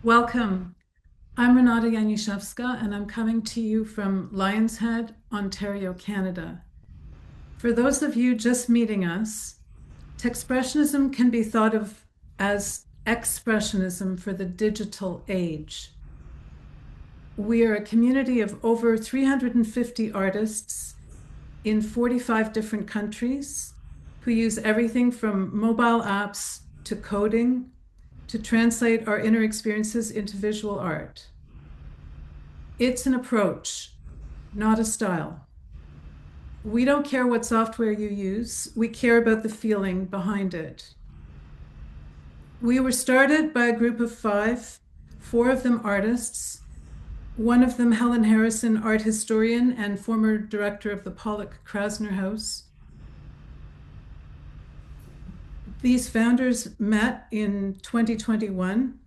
Welcome. I'm Renata Yanuszewska, and I'm coming to you from Lion's Head, Ontario, Canada. For those of you just meeting us, Techspressionism can be thought of as expressionism for the digital age. We are a community of over 350 artists in 45 different countries who use everything from mobile apps to coding to translate our inner experiences into visual art. It's an approach, not a style. We don't care what software you use, we care about the feeling behind it. We were started by a group of five, four of them artists, one of them Helen Harrison, art historian and former director of the Pollock Krasner House. These founders met in 2021,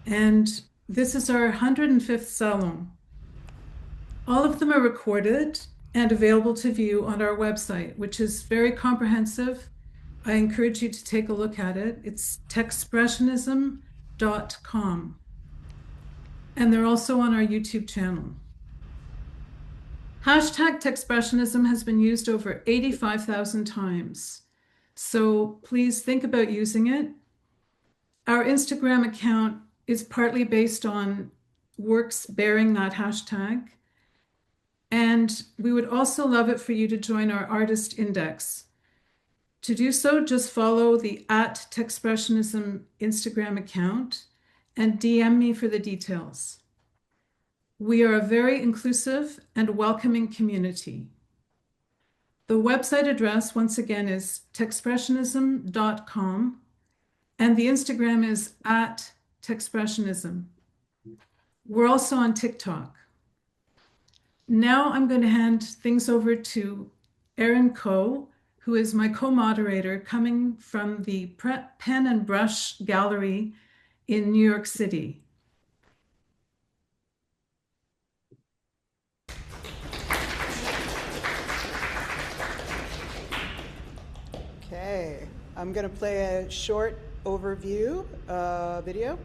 and this is our 105th salon. All of them are recorded and available to view on our website, which is very comprehensive. I encourage you to take a look at it. It's techspressionism.com. And they're also on our YouTube channel. Hashtag Techspressionism has been used over 85,000 times. So please think about using it. Our Instagram account is partly based on works bearing that hashtag. And we would also love it for you to join our artist index. To do so, just follow the @Techspressionism Instagram account and DM me for the details. We are a very inclusive and welcoming community. The website address, once again, is techspressionism.com, and the Instagram is @Techspressionism. We're also on TikTok. Now I'm going to hand things over to Erin Coe, who is my co-moderator coming from the Pen and Brush Gallery in New York City. Okay, I'm going to play a short overview video.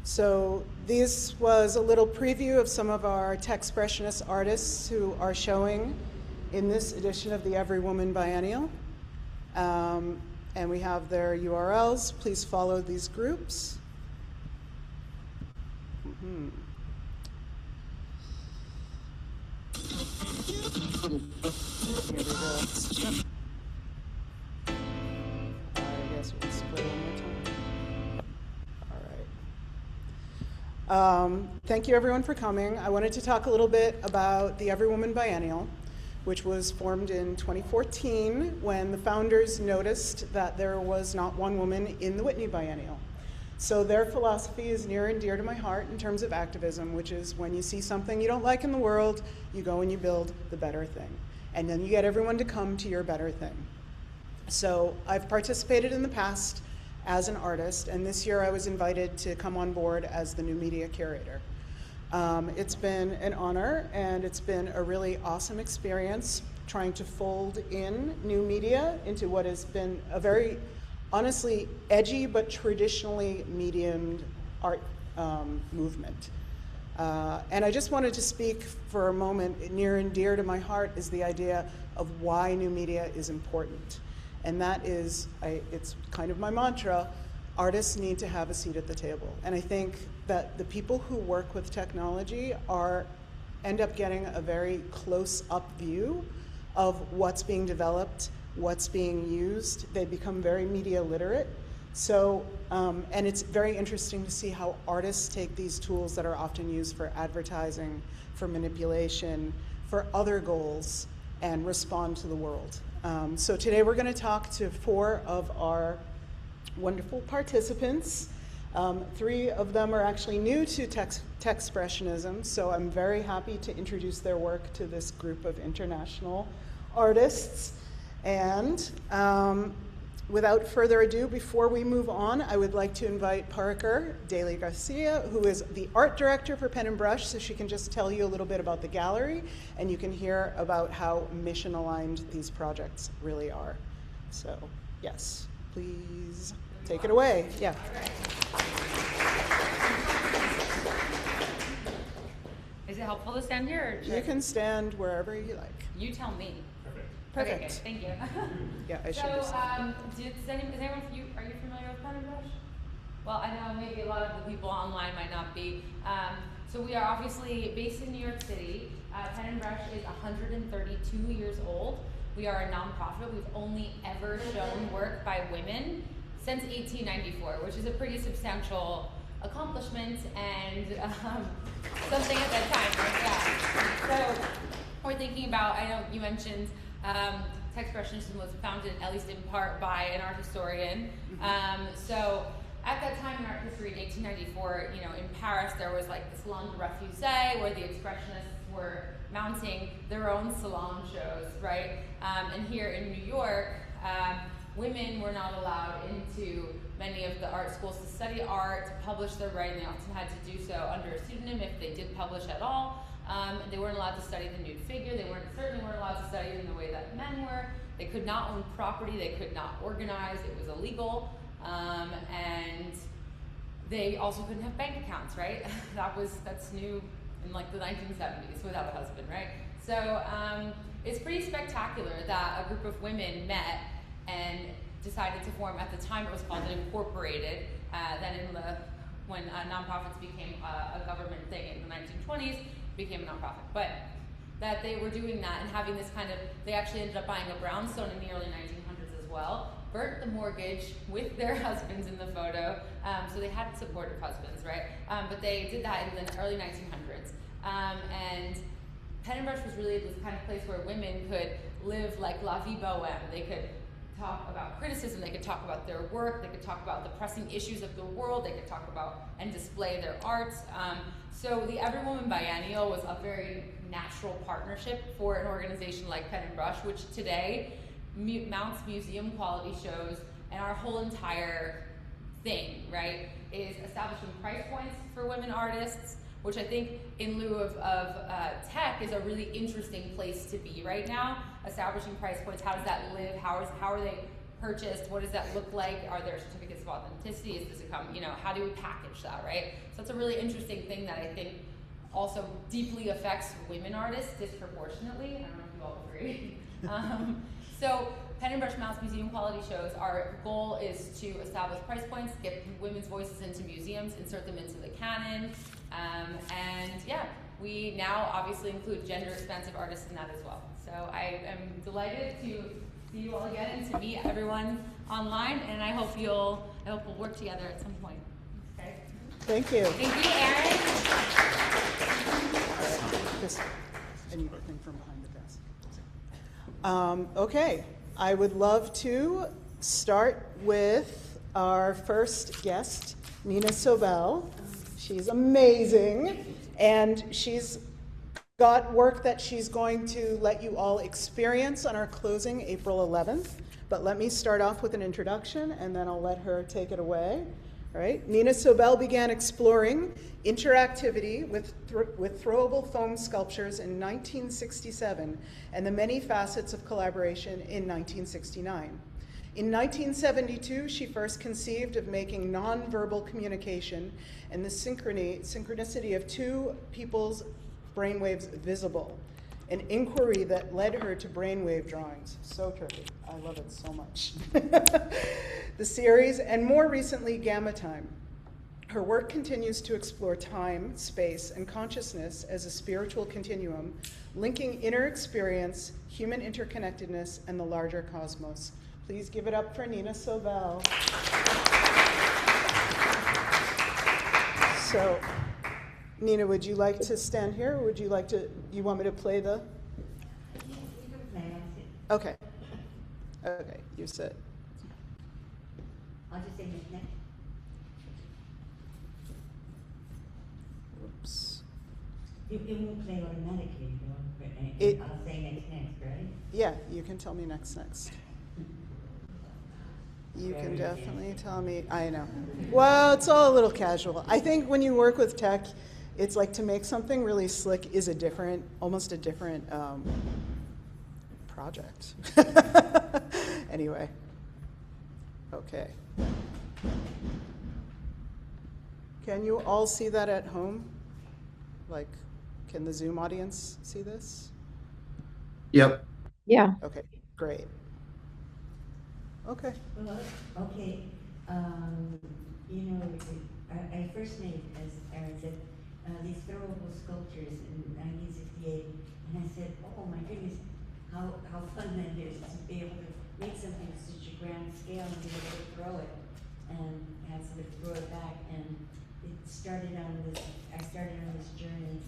So this was a little preview of some of our Techspressionist artists who are showing in this edition of the Every Woman Biennial. And we have their URLs. Please follow these groups. Here we go. I guess we'll split one more time. All right. Thank you everyone for coming. I wanted to talk a little bit about the Every Woman Biennial, which was formed in 2014 when the founders noticed that there was not one woman in the Whitney Biennial. So their philosophy is near and dear to my heart in terms of activism, which is when you see something you don't like in the world, you go and you build the better thing. And then you get everyone to come to your better thing. So I've participated in the past as an artist, and this year I was invited to come on board as the new media curator. It's been an honor, and it's been a really awesome experience trying to fold in new media into what has been a very, honestly, edgy but traditionally mediumed art movement. And I just wanted to speak for a moment. Near and dear to my heart is the idea of why new media is important. And that is, it's kind of my mantra, artists need to have a seat at the table. And I think that the people who work with technology end up getting a very close-up view of what's being developed, what's being used. They become very media literate. So, and it's very interesting to see how artists take these tools that are often used for advertising, for manipulation, for other goals, and respond to the world. So today we're going to talk to 4 of our wonderful participants. 3 of them are actually new to Techspressionism, so I'm very happy to introduce their work to this group of international artists. And without further ado, before we move on, I would like to invite Parker Daly Garcia, who is the art director for Pen and Brush, so she can just tell you a little bit about the gallery, and you can hear about how mission-aligned these projects really are. So, yes, please take it away. Yeah. Is it helpful to stand here? Or You can stand wherever you like. You tell me. Perfect. Okay, good. Thank you. Yeah, I should So, is anyone, are you familiar with Pen and Brush? Well, I know maybe a lot of the people online might not be. So we are obviously based in New York City. Pen and Brush is 132 years old. We are a nonprofit. We've only ever shown work by women since 1894, which is a pretty substantial accomplishment and something at that time, right? Yeah. So we're thinking about, I know you mentioned Techspressionism was founded, at least in part, by an art historian. So at that time in art history, in 1894, you know, in Paris, there was like the Salon de Refusé, where the expressionists were mounting their own salon shows, right? And here in New York, women were not allowed into many of the art schools to study art, to publish their writing. They often had to do so under a pseudonym if they did publish at all. They weren't allowed to study the nude figure. They certainly weren't allowed to study it in the way that men were. They could not own property. They could not organize. It was illegal. And they also couldn't have bank accounts, right? That's new in like the 1970s without a husband, right? So it's pretty spectacular that a group of women met and decided to form, at the time it was called an incorporated, then when nonprofits became a government thing in the 1920s, became a nonprofit. But that they were doing that and having this kind of, they actually ended up buying a brownstone in the early 1900s as well, burnt the mortgage with their husbands in the photo, so they had supportive husbands, right? But they did that in the early 1900s. And Pen and Brush was really this kind of place where women could live like la vie boheme. They could talk about criticism, they could talk about their work, they could talk about the pressing issues of the world, they could talk about and display their art. So the Every Woman Biennial was a very natural partnership for an organization like Pen and Brush, which today mounts museum quality shows, and our whole entire thing, right, is establishing price points for women artists, which I think in lieu of tech is a really interesting place to be right now. Establishing price points, how does that live? How are they purchased? What does that look like? Are there certificates of authenticity? Is this how do we package that, right? So it's a really interesting thing that I think also deeply affects women artists disproportionately. I don't know if you all agree. So Pen and Brush mounts museum quality shows. Our goal is to establish price points, get women's voices into museums, insert them into the canon, and yeah, we now obviously include gender-expansive artists in that as well. So I am delighted to see you all again and to meet everyone online, and I hope we'll work together at some point. Okay. Thank you. Thank you, Erin. I need a thing from behind the desk. Okay, I would love to start with our first guest, Nina Sobel. She's amazing, and she's got work that she's going to let you all experience on our closing April 11th. But let me start off with an introduction, and then I'll let her take it away. All right. Nina Sobel began exploring interactivity with throwable foam sculptures in 1967 and the many facets of collaboration in 1969. In 1972, she first conceived of making nonverbal communication and the synchronicity of two people's brainwaves visible. an inquiry that led her to brainwave drawings. So trippy. I love it so much. The series, and more recently, Gamma Time. Her work continues to explore time, space, and consciousness as a spiritual continuum, linking inner experience, human interconnectedness, and the larger cosmos. Please give it up for Nina Sobel. So, Nina, would you like to stand here, or would you like to, you want me to play the? You can play, Okay. Okay, you sit. I'll just say next. Whoops. It won't play automatically, though, It- but I'll say next, right? Yeah, you can tell me next. You can definitely tell me. I know. Well, it's all a little casual. I think when you work with tech, it's like to make something really slick is a different, almost a different project. Anyway. Okay. Can you all see that at home? Like, can the Zoom audience see this? Yep. Yeah. Okay, great. Okay. Well, okay. You know, I first made, as Aaron said, these throwable sculptures in 1968, and I said, oh my goodness, how fun that is to be able to make something at such a grand scale and be able to throw it and have somebody throw it back. And it started on this, I started on this journey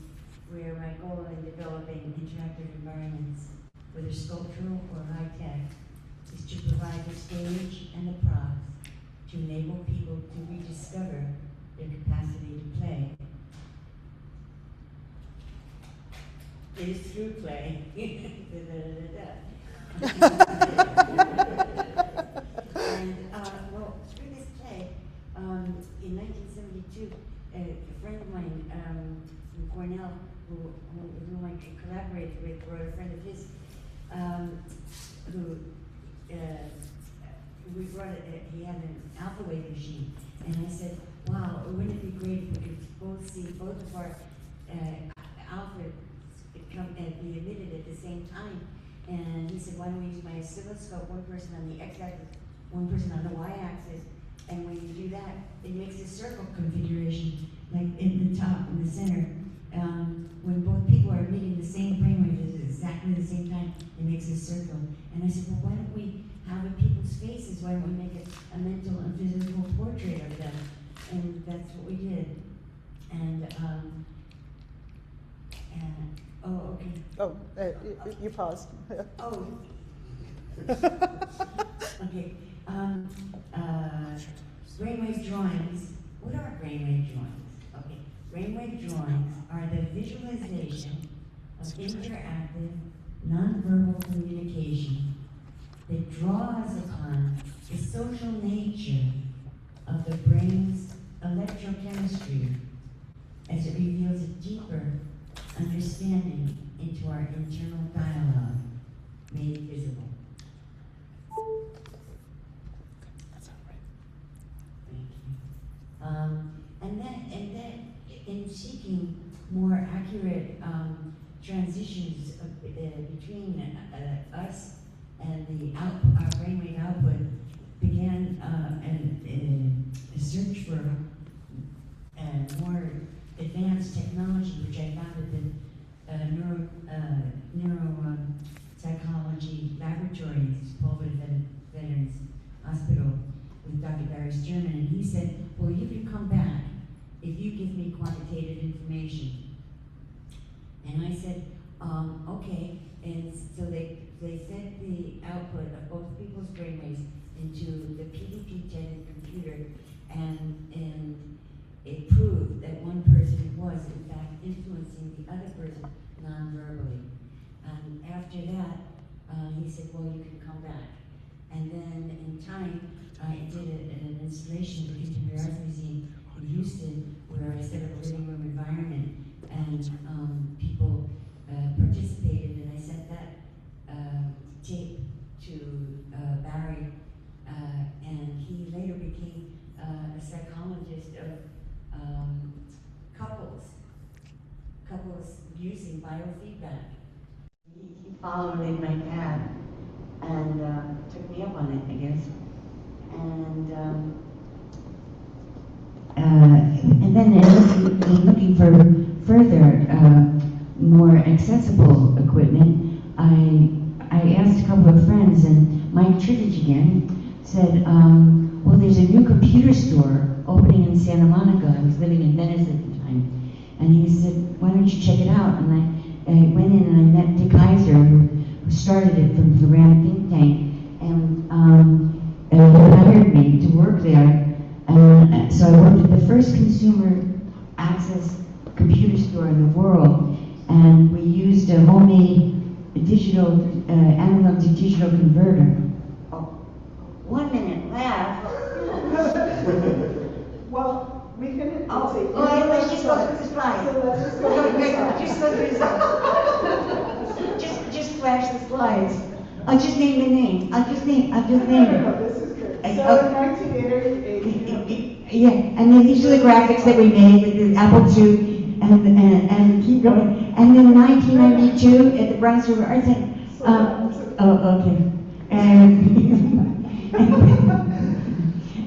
where my goal in developing interactive environments, whether sculptural or high-tech, is to provide the stage and the props to enable people to rediscover their capacity to play. It is through play. And, well, through this play, in 1972, a friend of mine from Cornell, whom I collaborated with, or a friend of his, we brought he had an alpha wave machine, and I said, wow, wouldn't it be great if we could both see both of our alpha come and be emitted at the same time? And he said, why don't we use my oscilloscope, one person on the x-axis, one person on the y-axis, and when you do that, it makes a circle configuration, like in the top, in the center. When both people are emitting the same brainwave at exactly the same time, it makes a circle. And I said, well, why don't we have in people's faces? Why don't we make a mental and physical portrait of them? And that's what we did. And oh, okay. Oh, you paused. Oh. Okay. Brainwave drawings. What are brainwave drawings? Okay. Brainwave drawings are the visualization of interactive, nonverbal communication that draws upon the social nature of the brain's electrochemistry as it reveals a deeper understanding into our internal dialogue made visible. That's all right. Thank you. And then in seeking more accurate transitions between us and the our brainwave output, began a search for more advanced technology, which I founded the neuropsychology laboratory at Paul Veterans Hospital with Dr. Barry Sturman, and he said, well, you can come back if you give me quantitative information. And I said, okay. And so they sent the output of both people's brainwaves into the PDP-10 computer, and it proved that one person was in fact influencing the other person non-verbally. And after that, he said, well, you can come back. And then in time, I did an installation at the Contemporary Arts Museum in Houston, where I set up a living room environment, and people participated, and I sent that tape to Barry, and he later became a psychologist of couples using biofeedback. followed in my path and took me up on it, I guess. And then in looking for further, more accessible equipment, I asked a couple of friends, and Mike Trivich again said, well, there's a new computer store opening in Santa Monica. I was living in Venice at the time. And he said, why don't you check it out? And I went in and I met Dick Heiser, who started it from the Rand think tank, and he hired me to work there. And so I worked at the first consumer access computer store in the world, and we used a homemade digital, analog to digital converter. Oh, 1 minute left. Well, we can. Let's just go through the slides. So let's just go through the slides. Just go through the slides. Just flash the slides. I'll just name the name. I'll just name it. No, this is good. So in 1988. Yeah, and then these are the graphics that we made with the Apple II, and keep going. And then 1992 at the Bronx River Art Center. Okay.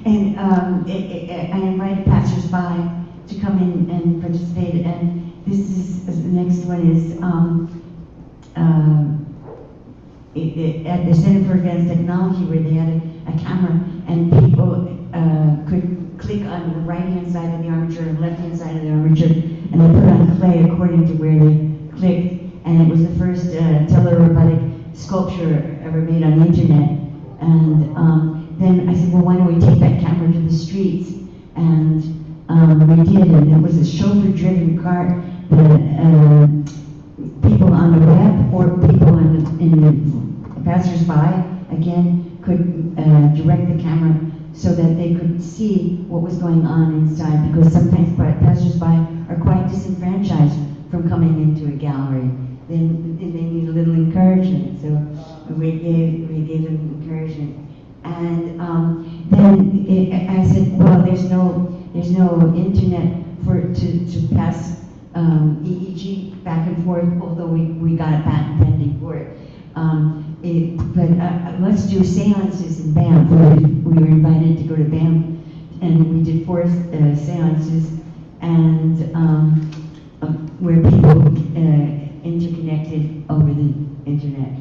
And I invited passersby to come in and participate. And this is the next one is at the Center for Advanced Technology, where they had a camera, and people could click on the right-hand side of the armature and left-hand side of the armature, and they put on clay according to where they clicked. And it was the first telerobotic sculpture ever made on the internet. And then I said, well, why don't we take that camera to the streets? And we did, and it was a chauffeur-driven car that people on the web or people in the passers-by, again, could direct the camera so that they could see what was going on inside, because sometimes passers-by are quite disenfranchised from coming into a gallery. Then they need a little encouragement, so we gave them encouragement. And then I said, well, there's no internet to pass EEG back and forth, although we got a patent pending for it. But let's do seances in Banff. We were invited to go to Banff, and we did 4 seances, and where people interconnected over the internet.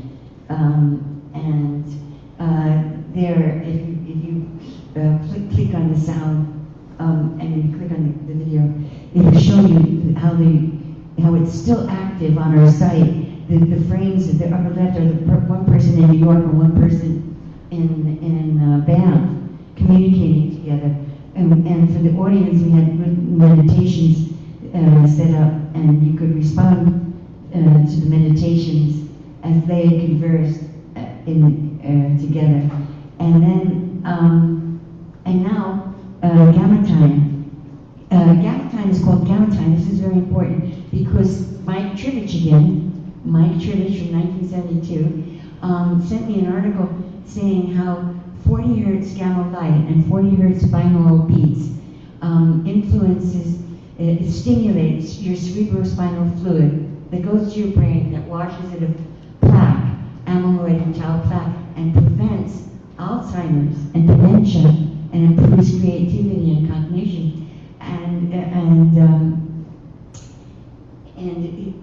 There, if you click on the sound, and then you click on the video, it'll show you how it's still active on our site. The frames at the upper left are one person in New York and one person in Banff communicating together. And for the audience, we had meditations set up, and you could respond to the meditations as they conversed together. And then, and now, Gamma Time. Gamma Time is called Gamma Time. This is very important because Mike Trivich from 1972, sent me an article saying how 40 hertz gamma light and 40 hertz binaural beats it stimulates your cerebrospinal fluid that goes to your brain, that washes it of plaque, amyloid and tau plaque, and prevents Alzheimer's and dementia, and improves creativity and cognition.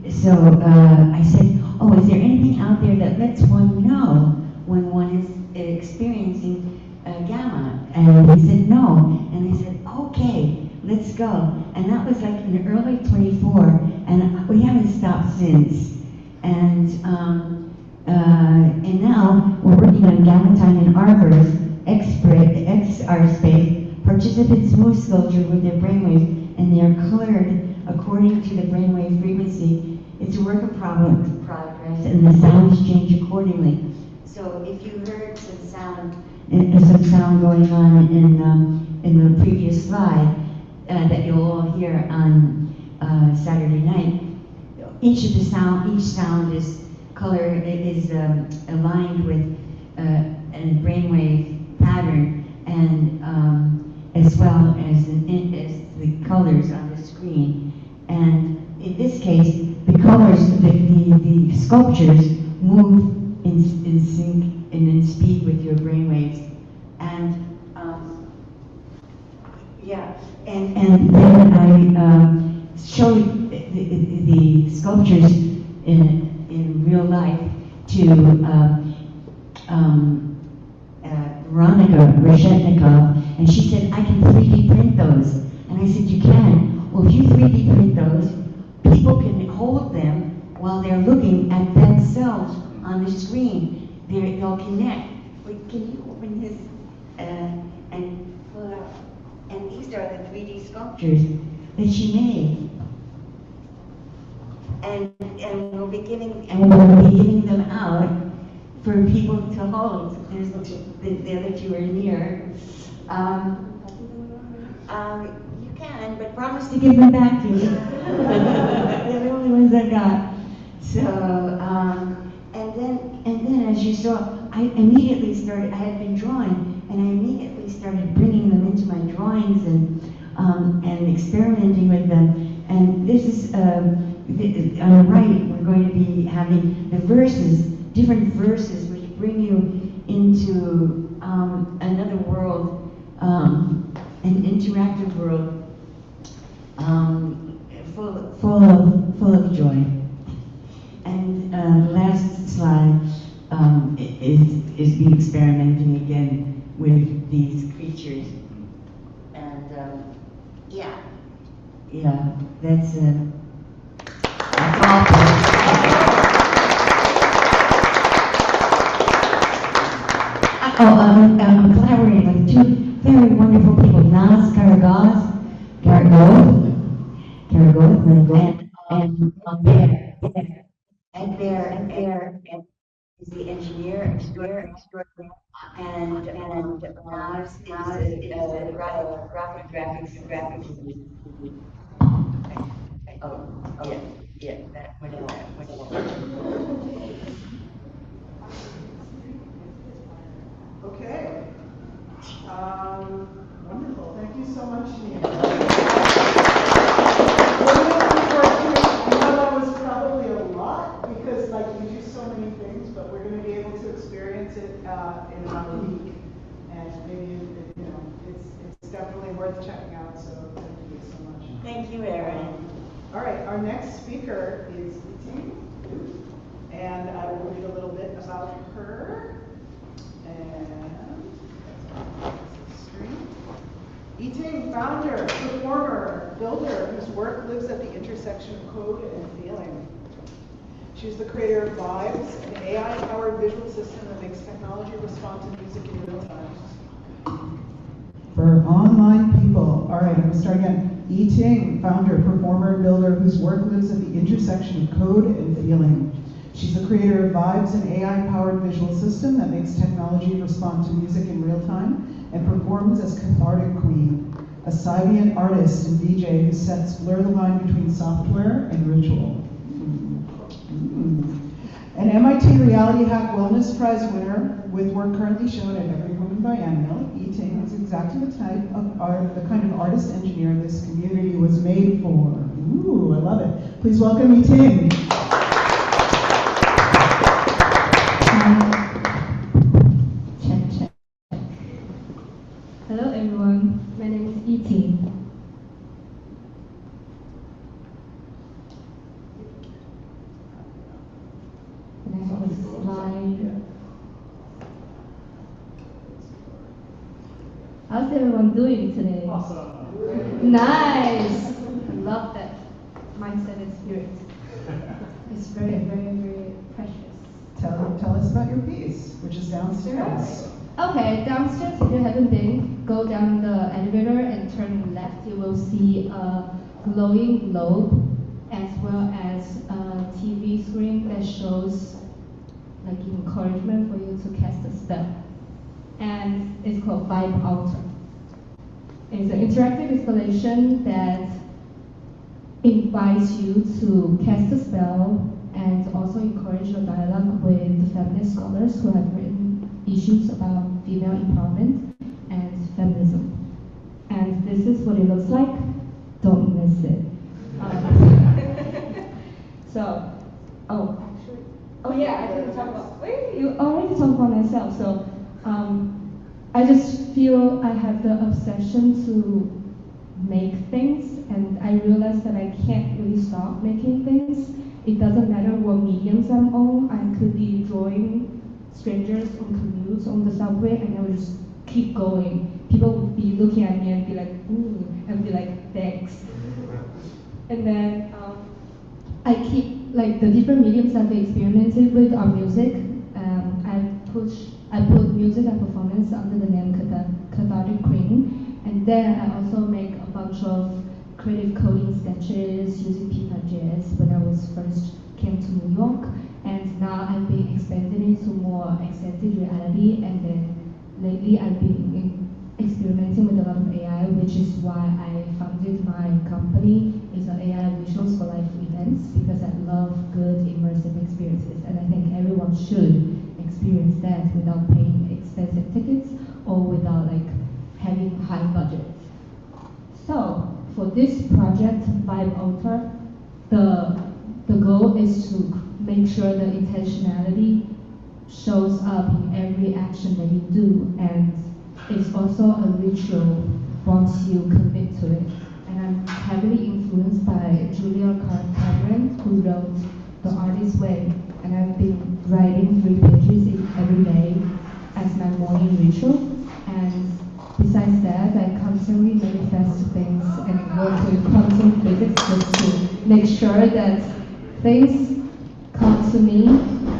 So I said, oh, is there anything out there that lets one know when one is experiencing gamma? And he said, no. And I said, okay, let's go. And that was like in early 24, and we haven't stopped since. And now we're working on Gamma Time in Arbor's XR space. Participants move sculpture with their brainwaves, and they are colored according to the brainwave frequency. It's a work of progress, and the sounds change accordingly. So if you heard some sound going on in the previous slide that you'll all hear on Saturday night, each sound is aligned with a brainwave pattern, and as well as the colors on the screen. And in this case, the colors, the sculptures move in sync and in speed with your brainwaves. And and then I showed the sculptures in real life to Veronica Reshetnikov, and she said, I can 3D print those. And I said, you can? Well, if you 3D print those, people can hold them while they're looking at themselves on the screen. They'll connect. Wait, can you open this and pull it up? And these are the 3D sculptures that she made. And we'll be giving them out for people to hold. There's the other two are near. You can, but promise to give them back to me. They're the only ones I got. So, and then as you saw, I immediately started. I had been drawing, and I immediately started bringing them into my drawings and experimenting with them. And this is on the right. We're going to be having the verses, different verses, which bring you into another world, an interactive world, full of joy. And the last slide is me experimenting again with these creatures. And that's all. I'm collaborating with two very wonderful people, Naz Karagoth, and Bear is the engineer extraordinaire, and Naz is a graphics. Oh, yeah, that whatever. Okay. Wonderful. Thank you so much, Nia. I know that was probably a lot because, like, you do so many things, but we're going to be able to experience it in about a week, and maybe it's definitely worth checking out. So thank you so much. Thank you, Erin. All right, our next speaker is Whitney, and I will read a little bit about her. Eating founder, performer, builder, whose work lives at the intersection of code and feeling. She's the creator of Vibes, an AI-powered visual system that makes technology respond to music in real time. For online people, all right, I'm going to start again. Eating founder, performer, builder, whose work lives at the intersection of code and feeling. She's the creator of Vibes, an AI-powered visual system that makes technology respond to music in real time, and performs as Cathartic Queen, a Sibian artist and DJ whose sets blur the line between software and ritual. An MIT Reality Hack Wellness Prize winner with work currently shown at Every Woman Biennial, Eating is exactly the type of art, the kind of artist engineer this community was made for. Ooh, I love it. Please welcome Eating. Hello everyone, my name is E.T. And I have a slide. How's everyone doing today? Awesome. Nice! I love that mindset and spirit. It's very, very, very precious. Tell us about your piece, which is downstairs. Okay, downstairs, if you haven't been, go down the elevator and turn left. You will see a glowing globe as well as a TV screen that shows like encouragement for you to cast a spell. And it's called Vibe Altar. It's an interactive installation that invites you to cast a spell and also encourage a dialogue with the feminist scholars who have written issues about female empowerment and feminism. And this is what it looks like. Don't miss it. Oh yeah, I didn't talk about. Wait, you already talked about myself. So, I just feel I have the obsession to make things, and I realized that I can't really stop making things. It doesn't matter what mediums I'm on. I could be drawing strangers on commutes on the subway, and I would just keep going. People would be looking at me and be like, ooh, and be like, thanks. And then I keep, like, the different mediums I've experimented with are music. I put music and performance under the name Cathartic Cream. And then I also make a bunch of creative coding sketches using P5.js when I was first came to New York. And now I've been expanding into more extended reality, and then lately I've been experimenting with a lot of AI, which is why I founded my company. It's an AI Visuals for Life events, because I love good immersive experiences, and I think everyone should experience that without paying expensive tickets or without like having high budgets. So for this project, Vibe Alter, the goal is to make sure the intentionality shows up in every action that you do, and it's also a ritual once you commit to it. And I'm heavily influenced by Julia Cabaret, who wrote The Artist's Way, and I've been writing 3 pages every day as my morning ritual. And besides that, I constantly manifest things and work with quantum physics just to make sure that things come to me,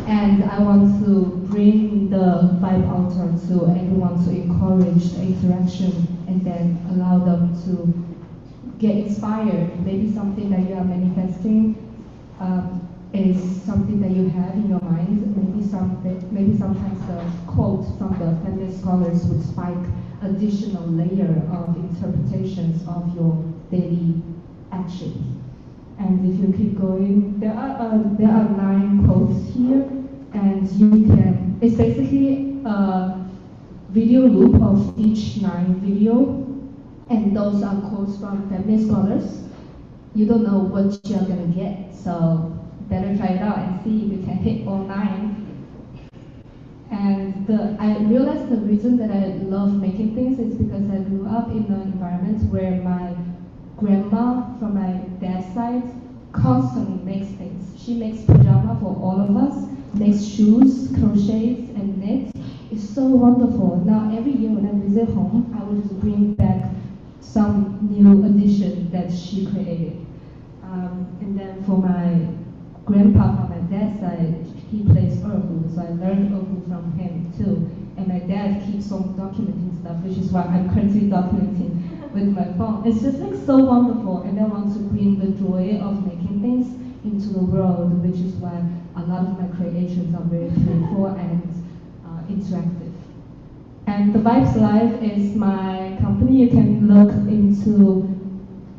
and I want to bring the vibe altar to everyone to encourage the interaction and then allow them to get inspired. Maybe something that you are manifesting is something that you have in your mind. Maybe sometimes the quote from the feminist scholars would spike additional layer of interpretations of your daily actions. And if you keep going, there are 9 quotes here, and you can. It's basically a video loop of each 9 video, and those are quotes from feminist scholars. You don't know what you're gonna get, so better try it out and see if you can hit all 9. And I realized the reason that I love making things is because I grew up in an environment where my grandma from my dad's side constantly makes things. She makes pajama for all of us, makes shoes, crochets, and knits. It's so wonderful. Now every year when I visit home, I will just bring back some new addition that she created. And then for my grandpa from my dad's side, he plays erhu, so I learned erhu from him too. And my dad keeps on documenting stuff, which is why I'm currently documenting with my phone. It's just like so wonderful, and I want to bring the joy of making things into the world, which is why a lot of my creations are very playful and interactive. And the Vibes Live is my company. You can look into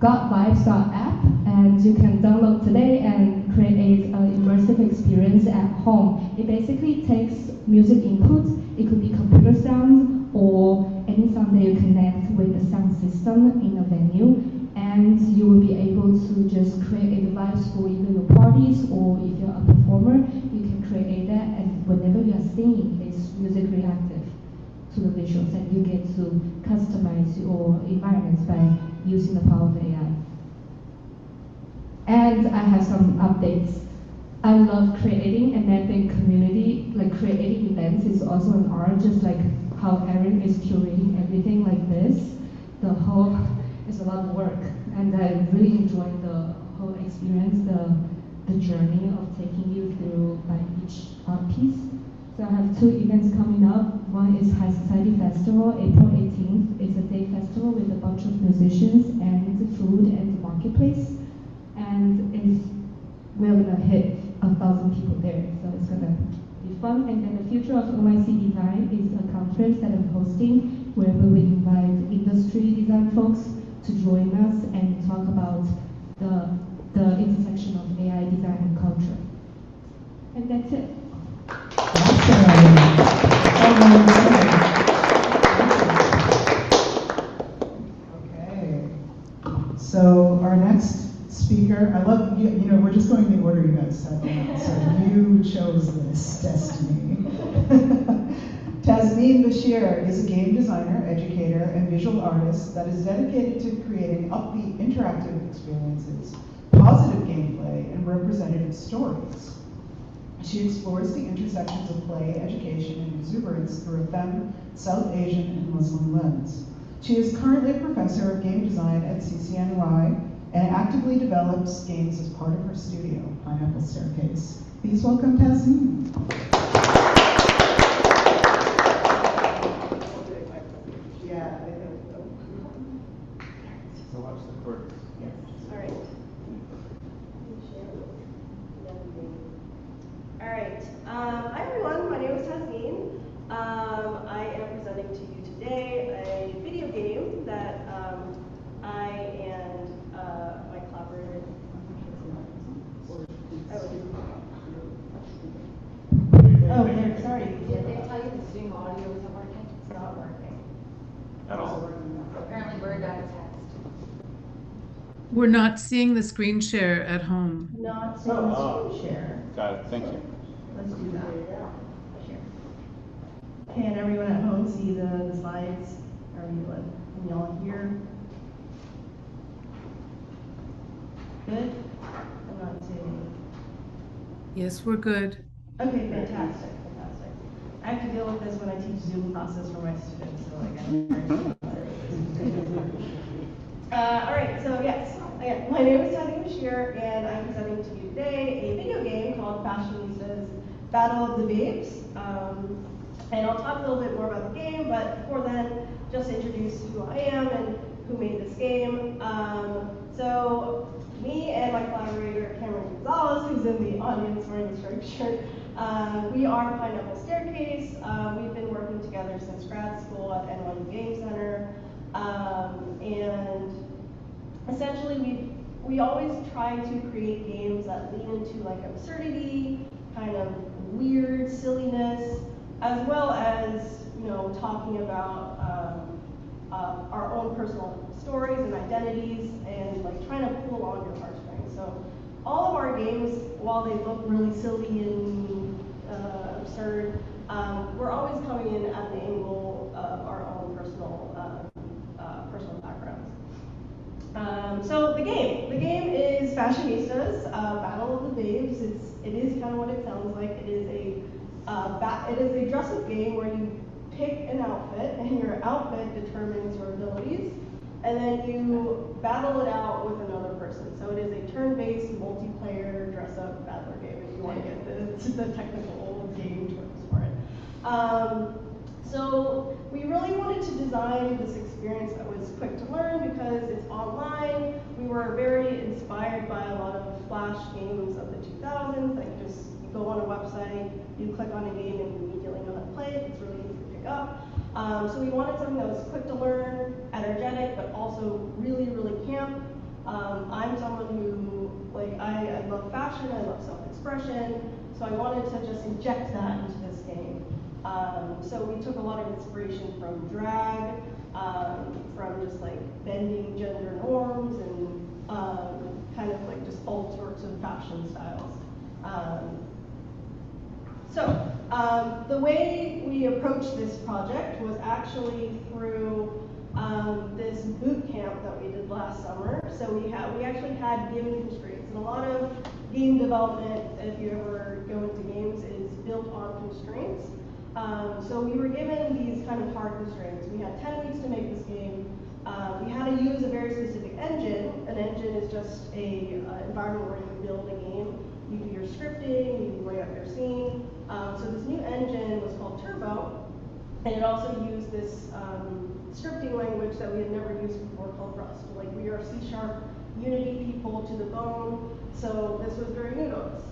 gotvibes.app, and you can download today and create an immersive experience at home. It basically takes music input. It could be computer sound or any sound that you connect with the sound system in a venue, and you will be able to just create the vibes for either your parties, or if you're a performer, you can create that, and whenever you are singing, it's music reactive to the visuals, and you get to customize your environments by using the power of AI. And I have some updates. I love creating, and I think community, like creating events, is also an art, just like how Erin is curating everything like this. It's a lot of work, and I really enjoyed the whole experience, the journey of taking you through like each art piece. So I have 2 events coming up. One is High Society Festival, April 18th. It's a day festival with a bunch of musicians and food and marketplace. And we're gonna hit 1,000 people there, so it's gonna be fun. And then the Future of OIC Design is a conference that I'm hosting, where we will invite industry design folks to join us and talk about the intersection of AI design and culture. And that's it. Okay. So our next speaker, I love, you know, we're just going in the order you guys said. So you chose chose this destiny. Tasneem Bashir is a game designer, educator, and visual artist that is dedicated to creating upbeat, interactive experiences, positive gameplay, and representative stories. She explores the intersections of play, education, and exuberance through a femme, South Asian, and Muslim lens. She is currently a professor of game design at CCNY and actively develops games as part of her studio, Pineapple Staircase. Please welcome Tasneem. So watch the cord. Yes. All right. All right. Hi everyone. My name is Tasneem. I am presenting to you today a video game that I and my collaborator. Oh, there. Sorry. Did they tell you the Zoom audio isn't working? It's not working. At all. Apparently, Bird got a text. We're not seeing the screen share at home. Not seeing the screen share. Got it. Thank you. Let's do that. Share. Can everyone at home see the slides? Can y'all hear? Good? I'm not seeing. Yes, we're good. Okay, fantastic. I have to deal with this when I teach Zoom classes for my students, so like all right, so yes, again, my name is Tasneem Bashir, and I'm presenting to you today a video game called Fashionistas Battle of the Babes. And I'll talk a little bit more about the game, but before then, just introduce who I am and who made this game. So me and my collaborator, Cameron Gonzalez, who's in the audience wearing a striped shirt, we are Pineapple Staircase. We've been working together since grad school at NYU Game Center. And essentially we always try to create games that lean into like absurdity, kind of weird silliness, as well as, you know, talking about our own personal stories and identities and like trying to pull on your heartstrings. So all of our games, while they look really silly and absurd, we're always coming in at the angle of our own personal backgrounds. So the game is Fashionistas, Battle of the Babes. It is kind of what it sounds like. It is a dress-up game where you pick an outfit, and your outfit determines your abilities, and then you battle it out with another person. So it is a turn-based, multiplayer dress-up battler game, if you want to get the technical game terms for it. So we really wanted to design this experience that was quick to learn because it's online. We were very inspired by a lot of Flash games of the 2000s. Like you go on a website, you click on a game, and you immediately know how to play it. It's really easy to pick up. So we wanted something that was quick to learn, energetic, but also really, really camp. I'm someone who, like, I love fashion, I love self-expression, so I wanted to just inject that into this game. So we took a lot of inspiration from drag, from just like bending gender norms and kind of like just all sorts of fashion styles. The way we approached this project was actually through this boot camp that we did last summer. So we actually had game constraints, and a lot of game development, if you ever go into games, is built on constraints. So we were given these kind of hard constraints. We had 10 weeks to make this game. We had to use a very specific engine. An engine is just a environment where you build a game. You do your scripting, you lay out your scene. So this new engine was called Turbo, and it also used this scripting language that we had never used before called Rust. Like, we are C# Unity people to the bone, so this was very new to us.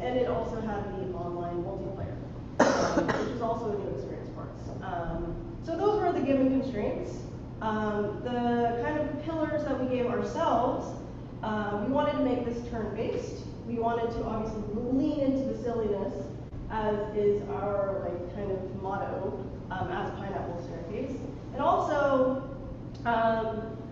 And it also had the online multiplayer, which is also a new experience for us. So those were the given constraints. The kind of pillars that we gave ourselves, we wanted to make this turn-based. We wanted to obviously lean into the silliness, as is our like kind of motto as Pineapple Staircase. And also,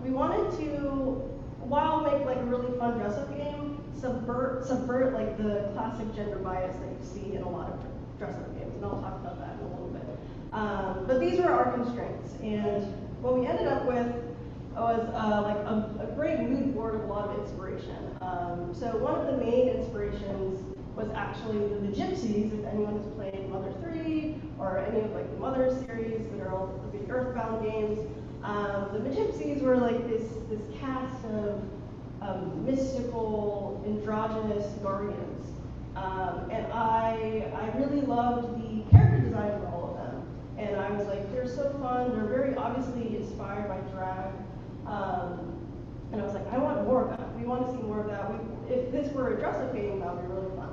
we wanted to, while make like a really fun dress-up game, subvert like the classic gender bias that you see in a lot of dress-up games, and I'll talk about that in a little bit. But these were our constraints, and what we ended up with was like a great mood board of a lot of inspiration. So one of the main inspirations was actually the Gypsies, if anyone has played Mother 3 or any of like the Mother series that are all the big Earthbound games. The Gypsies were like this cast of mystical, androgynous guardians. And I really loved the character design for all of them. And I was like, they're so fun, they're very obviously inspired by drag. And I was like, I want more of that. We want to see more of that. If this were a dress-up game, that would be really fun.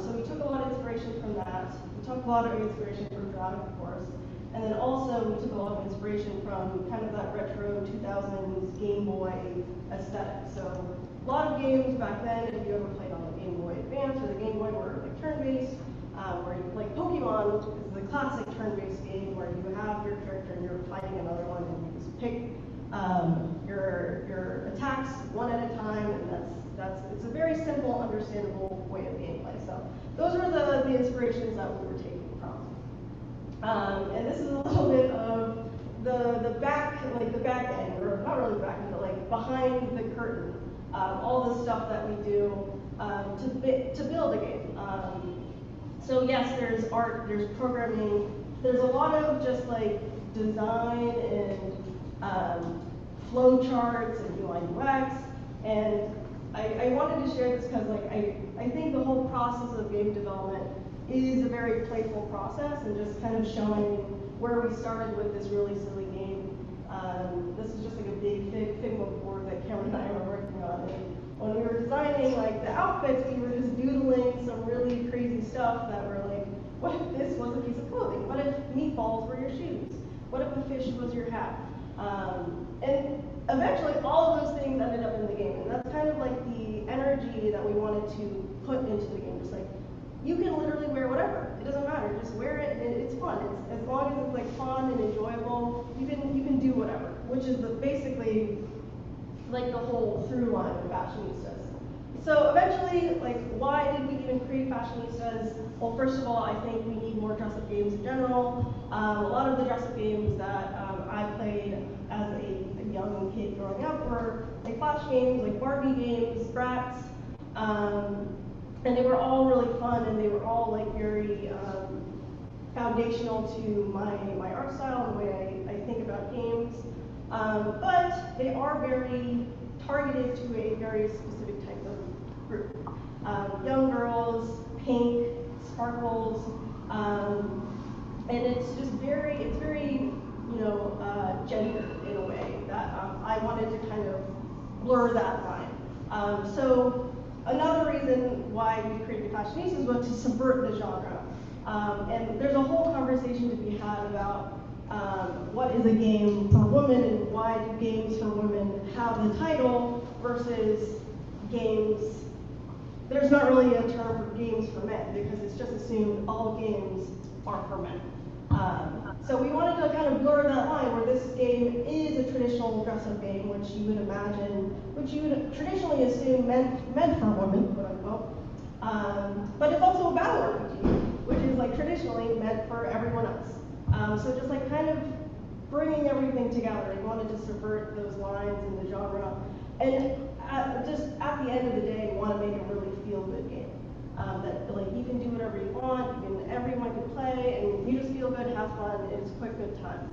So we took a lot of inspiration from that. We took a lot of inspiration from drag, of course. And then also we took a lot of inspiration from kind of that retro 2000s Game Boy aesthetic. So a lot of games back then, if you ever played on the Game Boy Advance or the Game Boy, were like turn-based, where you, like Pokemon is the classic turn-based game where you have your character and you're fighting another one and you just pick your attacks one at a time, and it's a very simple, understandable way of gameplay. So those were the inspirations that we were taking from. And this is a little bit of the back end, or not really back end, but like behind the curtain, all the stuff that we do to build a game. So yes, there's art, there's programming, there's a lot of just like design and flow charts and UI UX, and I wanted to share this because like I think the whole process of game development is a very playful process, and just kind of showing where we started with this really silly game. This is just like a big Figma board that Cameron and I were working on. And when we were designing like the outfits, we were just doodling some really crazy stuff that were like, what if this was a piece of clothing? What if meatballs were your shoes? What if a fish was your hat? And eventually all of those things ended up in the game, and that's kind of like the energy that we wanted to put into the game. Just like, you can literally wear whatever. It doesn't matter. Just wear it, and it's fun. As long as it's like fun and enjoyable, you can do whatever. Which is basically like the whole through line of fashionistas. So eventually, like, why did we even create fashionistas? Well, first of all, I think we need more dress-up games in general. A lot of the dress-up games that I played as a young kid growing up were like Flash games, like Barbie games, Bratz. And they were all really fun, and they were all like very foundational to my art style and the way I think about games. But they are very targeted to a very specific type of group. Young girls, pink, sparkles, and it's very, you know, gendered in a way that I wanted to kind of blur that line. So another reason why we created Fashionistas was to subvert the genre. And there's a whole conversation to be had about what is a game for women and why do games for women have the title versus games. There's not really a term for games for men because it's just assumed all games are for men. So we wanted to kind of blur that line where this game is a traditional dress-up game, which you would imagine, which you would traditionally assume meant for women, quote unquote. But it's also a battle RPG, which is like traditionally meant for everyone else. So just like kind of bringing everything together, we wanted to subvert those lines in the genre, and just at the end of the day, we want to make a really feel-good game. That like you can do whatever you want, everyone can play, and you just feel good, have fun, it's a quick good time.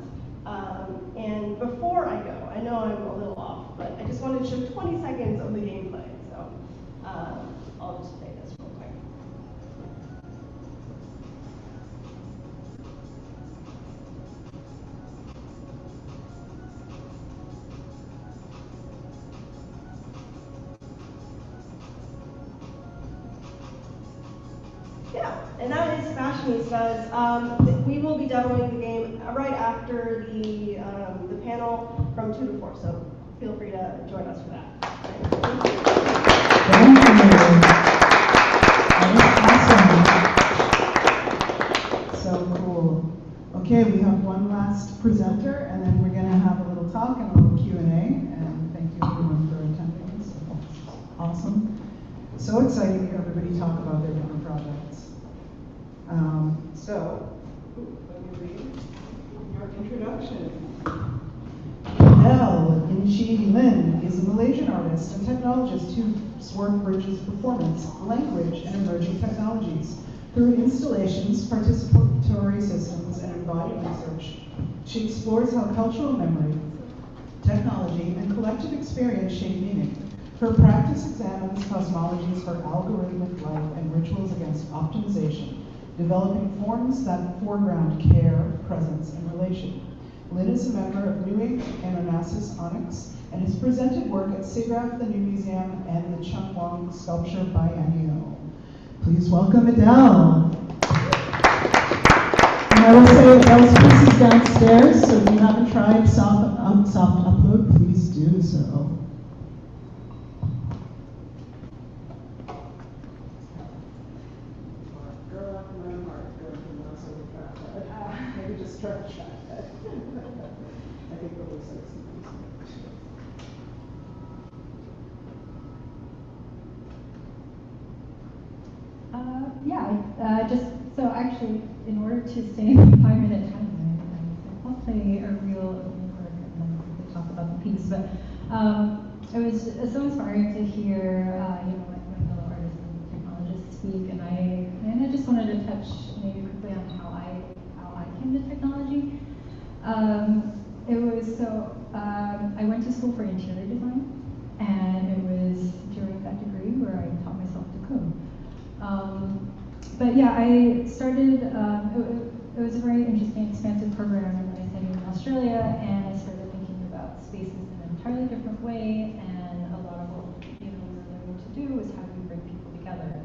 And before I go, I know I'm a little off, but I just wanted to show 20 seconds of the gameplay. So I'll just play this real quick. Yeah, and that is Fashionistas. We will be demoing the game right after the panel from 2 to 4, so feel free to join us for that. Thank you. That was awesome. So cool. Okay, we have one last presenter, and then we're going to have a little talk and a little Q&A. And thank you everyone for attending. This awesome. so exciting to hear everybody talk about their different projects. Let me read your introduction. Nell Inchi Lin is a Malaysian artist and technologist whose work bridges performance, language, and emerging technologies. Through installations, participatory systems, and embodied research, she explores how cultural memory, technology, and collective experience shape meaning. Her practice examines cosmologies for algorithmic life and rituals against optimization, developing forms that foreground care, presence, and relation. Lynn is a member of New Ink and Onassis Onyx, and has presented work at SIGGRAPH, the New Museum, and the Chung Wong Sculpture Biennial. Please welcome Adele. And I will say Adele's piece is downstairs, so if you haven't tried soft upload, please do so. Girl after my own heart, girl from the also the track. Maybe just try to track that. I think the whole site's just so actually, in order to stay in the 5-minute timeline, I'll play a real work and then we'll talk about the piece. But it was so inspiring to hear, my fellow artists and technologists speak, and I just wanted to touch maybe quickly on how I came to technology. I went to school for interior design, and it was during that degree where I taught myself to code. But yeah, I started, it was a very interesting, expansive program when I studied in Australia, and I started thinking about spaces in an entirely different way, and a lot of what we were learning to do was how do we bring people together.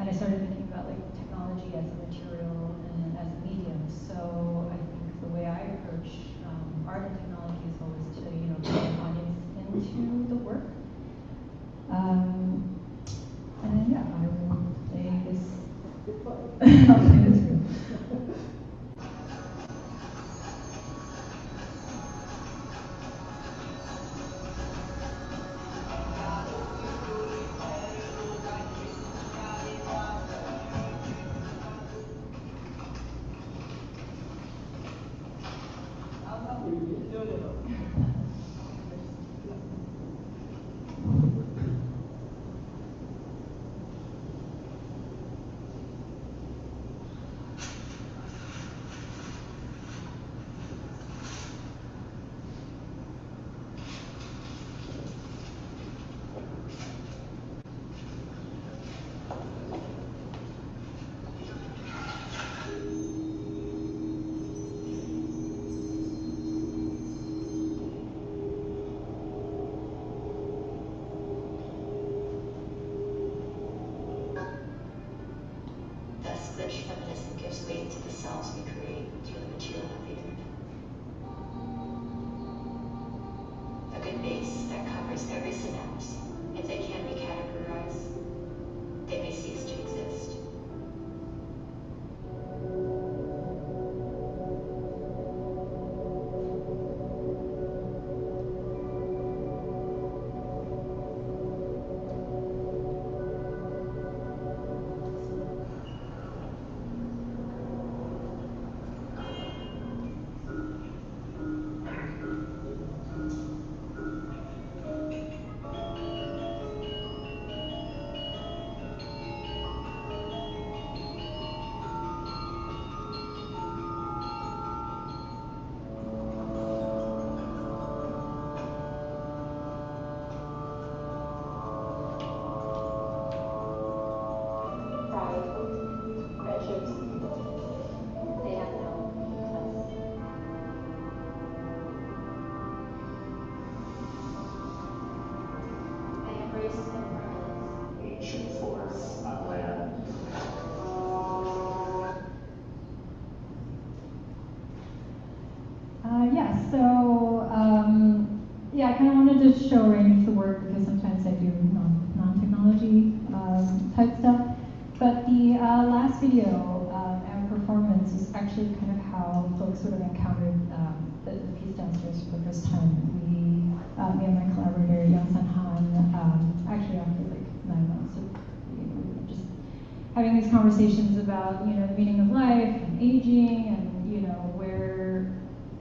And I started thinking about like technology as a material and as a medium. So I think the way I approach art and technology is always to, bring an audience into the work. And then yeah, I will play this. I'll play this room. Feminism gives weight to the selves we create through the material of the earth. A good base that covers every synapse. If they can't be categorized, they may cease to exist. Friendships, they have known us. I embrace impermanence. Ancient force on land. I kind of wanted to show a range of the work because sometimes I do non-technology type stuff. But the last video and performance is actually kind of how folks would have encountered the piece downstairs for the first time. Me and my collaborator, Yang San Han, actually after like 9 months of having these conversations about, you know, the meaning of life and aging and, you know, where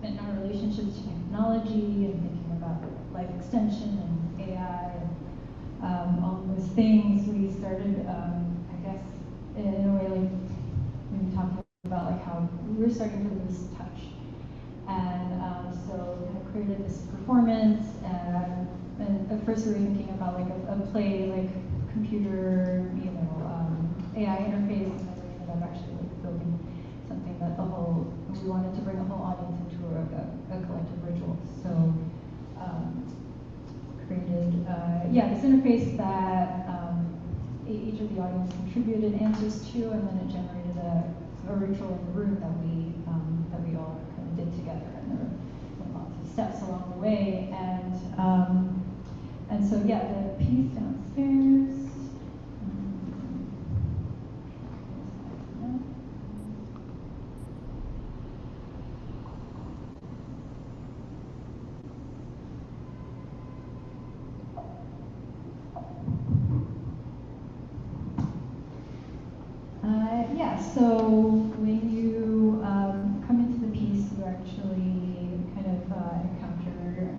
in our relationships to technology and thinking about life extension and AI and all those things, we started, I guess, in a way, like, when we talked about like how we were starting to lose touch. And so kind of created this performance, and at first we were thinking about like a play, like computer, you know, AI interface, and then we ended up actually like building something that we wanted to bring the whole audience into a collective ritual. So created, this interface that each of the audience contributed answers to, and then it generated a ritual in the room that we all kind of did together, and there were lots of steps along the way, and so the piece downstairs. So when you come into the piece, you actually kind of encounter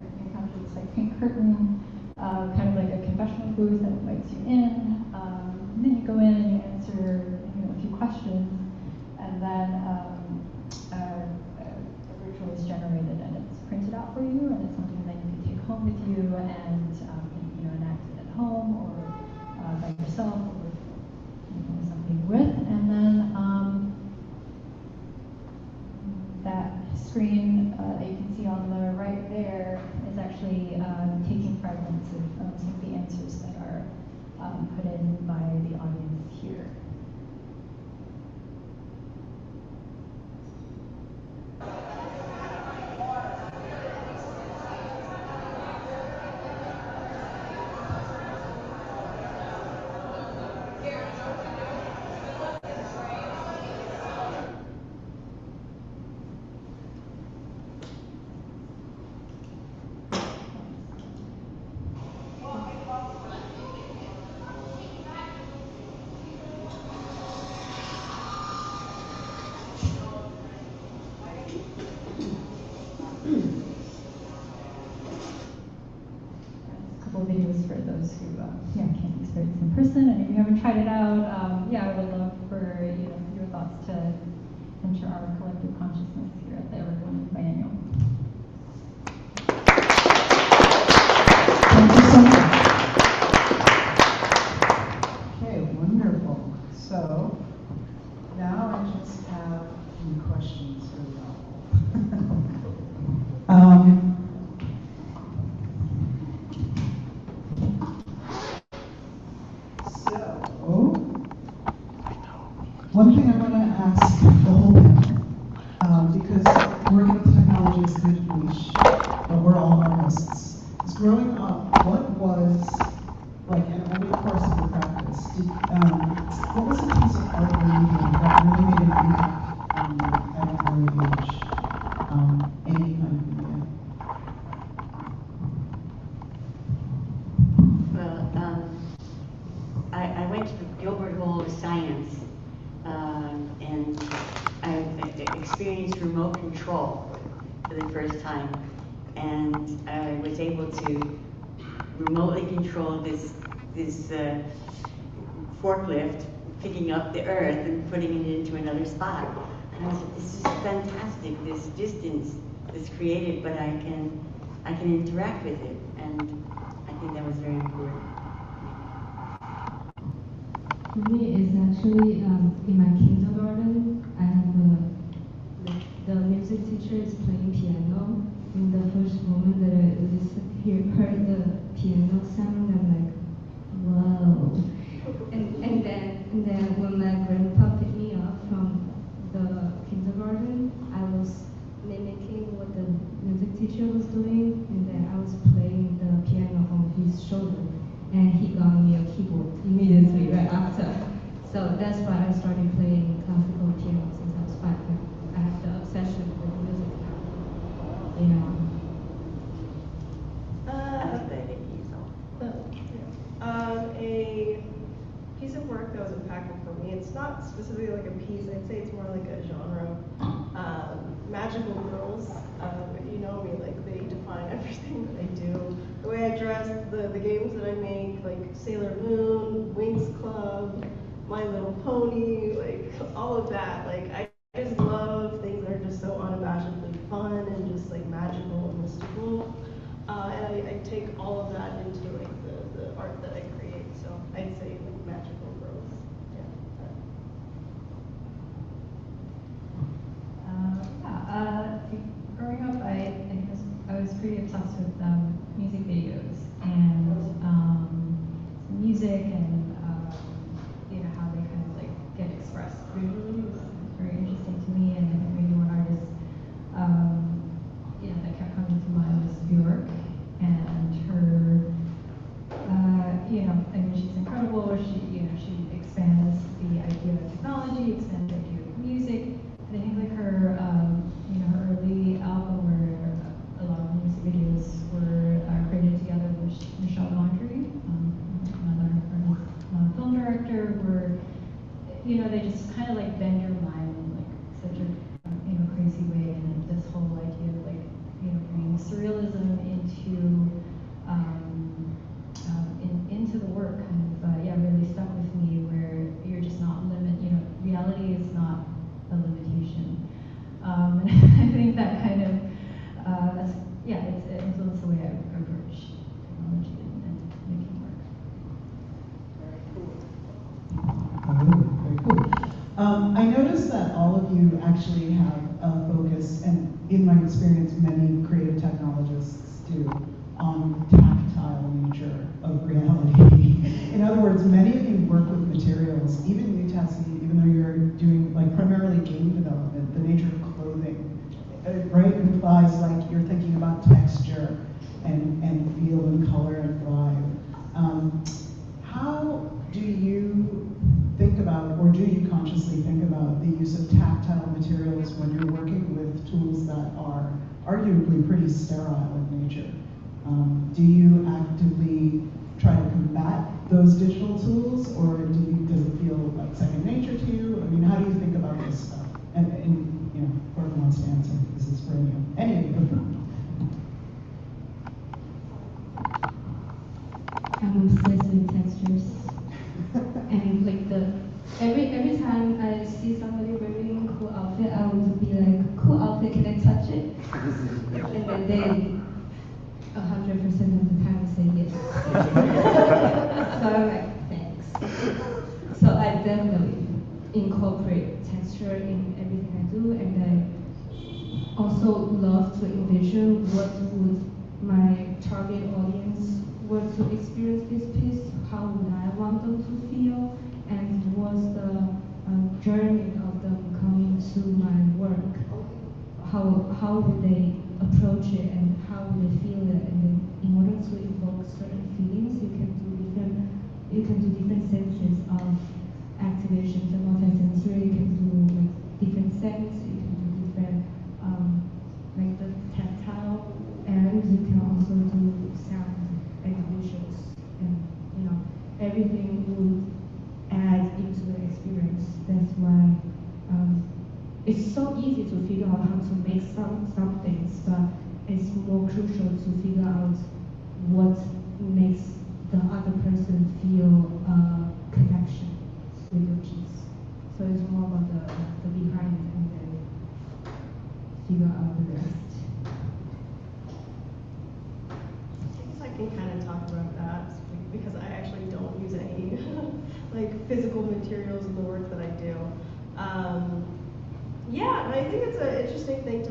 this like pink curtain, kind of like a confessional booth that invites you in. And then you go in and you answer, you know, a few questions, and then a ritual is generated and it's printed out for you, and it's something that you can take home with you and you know, enact it at home or by yourself or something with, and then that screen that you can see on the right there is actually taking fragments of some of the answers that are put in by the audience here. Videos for those who can't experience in person, and if you haven't tried it out, I would love for your thoughts to enter our collective consciousness here at the Every Woman Biennial. Thank you so much. Okay, wonderful. So now I just have a few questions for y'all. One thing I want to ask the whole panel, because working with technology is kind of niche, but we're all artists, is growing up, what was, like, and over the course of your practice, what was a piece of art or medium that really made an impact on you at an early age? Any kind of medium? Well, I went to the Gilbert Hall of Science, and I experienced remote control for the first time, and I was able to remotely control this forklift picking up the earth and putting it into another spot. And I said, this is fantastic, this distance is created, but I can interact with it, and I think that was very important. For me, it's actually in my kindergarten. I have the music teacher is playing piano. In the first moment that I heard the piano sound, I'm like, whoa! And then when my grandpa picked me up from the kindergarten, I was mimicking what the music teacher was doing, and then I was playing the piano on his shoulder. And he got me a keyboard immediately right after. So that's why I started playing classical piano since I was 5. I have the obsession with music now. A piece of work that was impactful for me, it's not specifically like a piece. I'd say it's more like a genre. Magical girls. You know me, like they define everything that I do. The way I dress, the games that I make, like Sailor Moon, Winx Club, My Little Pony, like all of that. Like I just love things that are just so unabashedly fun and just like magical and mystical. And I take all of that into like the art that I create. So I'd say like magical girls. Growing up, I was pretty obsessed with music videos and music and how they kind of like get expressed visually was very interesting to me. And I think maybe one artist that kept coming to mind was Bjork, and her I mean she's incredible. She expands the idea of technology, expands the idea of music. And I think like her her early album where a lot of music videos were created together with Michelle Gondry, another film director, where they just kind of like bend your mind in like such a crazy way, and this whole idea of like bringing surrealism into the work kind of really stuck with me, where you're just not reality is not a limitation. And I think that kind of it influenced the way I approach technology and making work. Very cool. I noticed that all of you actually have a focus, and in my experience, many creative technologists do, on tactile nature of reality. In other words, many of you work with materials, even you, Tessie, even though you're doing like primarily game development, the nature of clothing, right, implies like you're thinking about texture and feel and color and vibe. How do you think about, or do you consciously think about the use of tactile materials when you're working with tools that are arguably pretty sterile in nature? Do you actively try to combat those digital tools, or does it feel like second nature to you? I mean, how do you think about this stuff? And whoever wants to answer, this is for any of you. I'm obsessed with textures. And like every time I see somebody wearing a cool outfit, I would be like, cool outfit, can I touch it? And then they 100% of the time say yes. So I'm like, thanks. So I definitely incorporate texture in everything I do, and I also love to envision what would my target audience were to experience this piece, how would I want them to feel, and what's the journey of them coming to my work. How would they approach it, and how would they feel it? And then in order to evoke certain feelings, you can do different senses of activation. So multisensory, you can do like different scents, you can do different like the tactile, and you can also do sound and visuals, and everything would add into the experience. That's why it's so easy to figure out how to make some things, but it's more crucial to figure out what makes the other person feel a connection with your piece. So it's more about the behind and then figure out the rest. I guess I can kind of talk about that because I actually don't use any like physical materials in the work that I do. And I think it's an interesting thing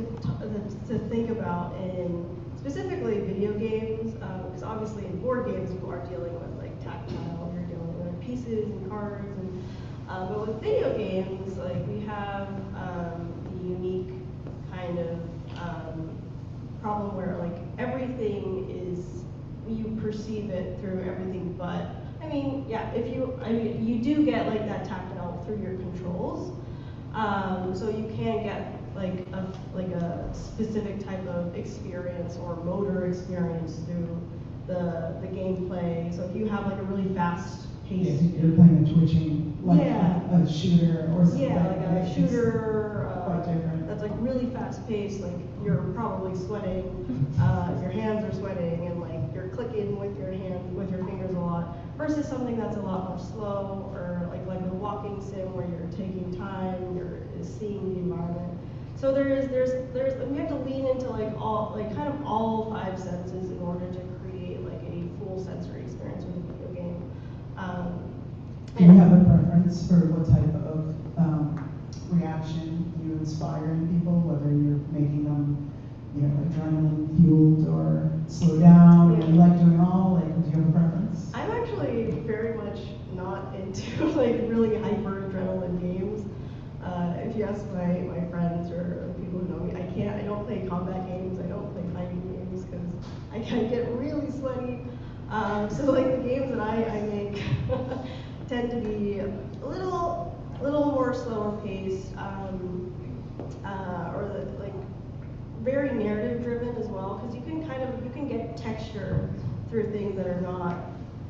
to think about in specifically video games, because obviously in board games you are dealing with like tactile, you're dealing with pieces and cards, and but with video games, like we have the unique kind of problem where like everything is, you perceive it through everything but, you do get like that tactile through your controls. So you can get like a specific type of experience or motor experience through the gameplay. So if you have like a really fast paced, you're playing a twitching like Yeah. a shooter or something. Yeah, like a It's shooter. quite different. That's like really fast paced. Like you're probably sweating. Your hands are sweating, and like you're clicking with your fingers a lot. Versus something that's a lot more slow, or like a walking sim where you're taking time, you're seeing the environment. So there's we have to lean into like kind of all 5 senses in order to create like a full sensory experience with a video game. Do you have a preference for what type of reaction you inspire in people, whether you're making them, adrenaline fueled or slow down, or you like doing all? Like, do you have a preference? I'm actually very much not into like really hyper adrenaline games. If you ask my friends or people who know me, I don't play combat games, I don't play fighting games because I get really sweaty. So like the games that I make tend to be a little more slower paced, or like very narrative driven as well, because you can get texture through things that are not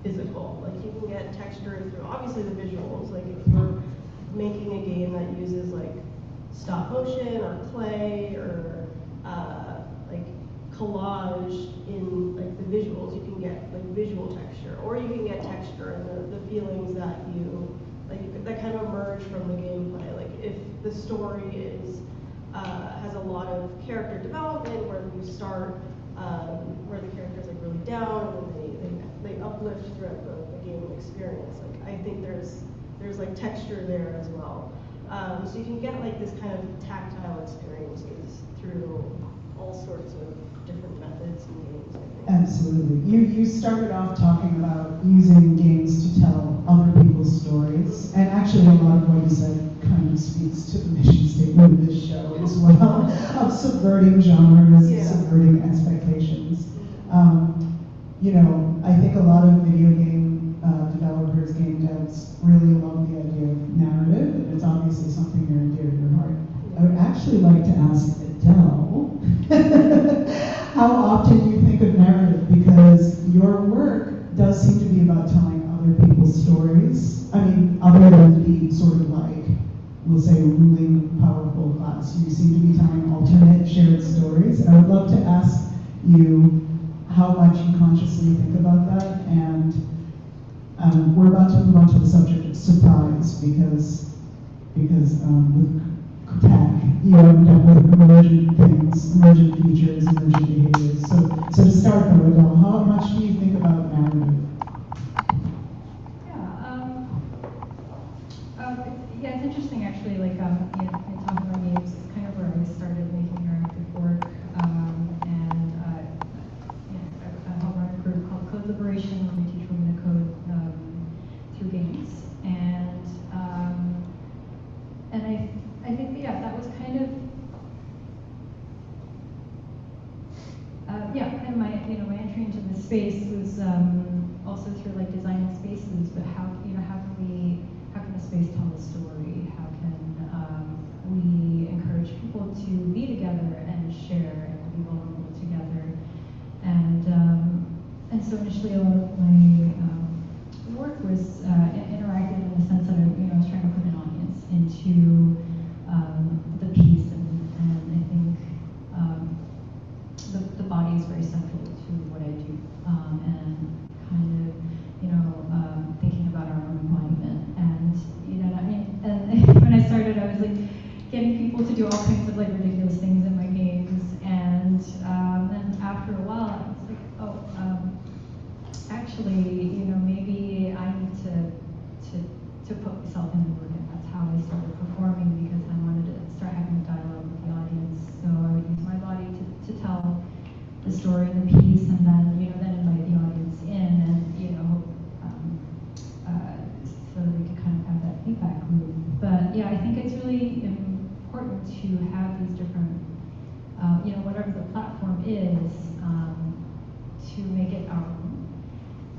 physical. Like you can get texture through obviously the visuals. Like if you're making a game that uses like stop motion or clay or like collage in like the visuals, you can get like visual texture, or you can get texture in the feelings that that kind of emerge from the gameplay. Like if the story has a lot of character development, where you start where the character's like really down and they uplift throughout the game experience. Like I think there's like texture there as well. So you can get like this kind of tactile experiences through all sorts of different methods and games, I think. Absolutely. You started off talking about using games to tell other people's stories, and actually a lot of what you said kind of speaks to the mission statement of this show as well, of subverting genres, subverting expectations. I think a lot of video game developers, game devs, really love the idea of narrative, and it's obviously something near and dear to your heart. I would actually like to ask Adele, how often do you think of narrative? Because your work does seem to be about telling other people's stories. I mean, other than the sort of like, we'll say, ruling powerful class, you seem to be telling alternate shared stories. I would love to ask you how much you consciously think about that, and we're about to move on to the subject of surprise, because with tech, you end up with emergent things, emergent features, emergent behaviors. So to start though, Adele, how much do you think about narrative? It's interesting actually. Like in talking about games, it's kind of where I started making narrative work, and I help run a group called Code Liberation, where we teach women to code through games, and I think that was kind of kind of my my entry into this space was also through like designing spaces, but how can the space tell a story? How can we encourage people to be together and share and be vulnerable together? And so initially a lot of my work was interactive in the sense that I was trying to put an audience into the piece, and I think the body is very central to what I do, and kind of thinking about our own embodiment, and and when I started, I was like getting people to do all kinds of like ridiculous things in my games, and after a while I was like, actually, maybe I need to put myself in the work, and that's how I started performing, because I wanted to start having a dialogue with the audience. So I would use my body to tell the story and the piece, and then then invite the audience in, and so that we could kind of have that feedback loop. But I think it's really important to have these different, whatever the platform is, to make it our own,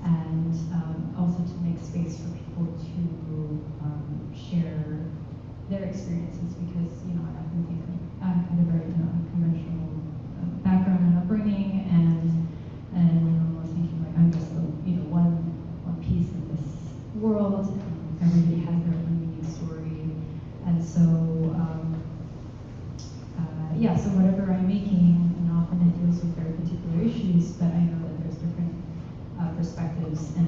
and also to make space for people to share their experiences, because I often think I had a very conventional background and upbringing, and I was thinking like I'm just the one piece of this world, and everybody has their making, and often it deals with very particular issues, but I know that there's different perspectives and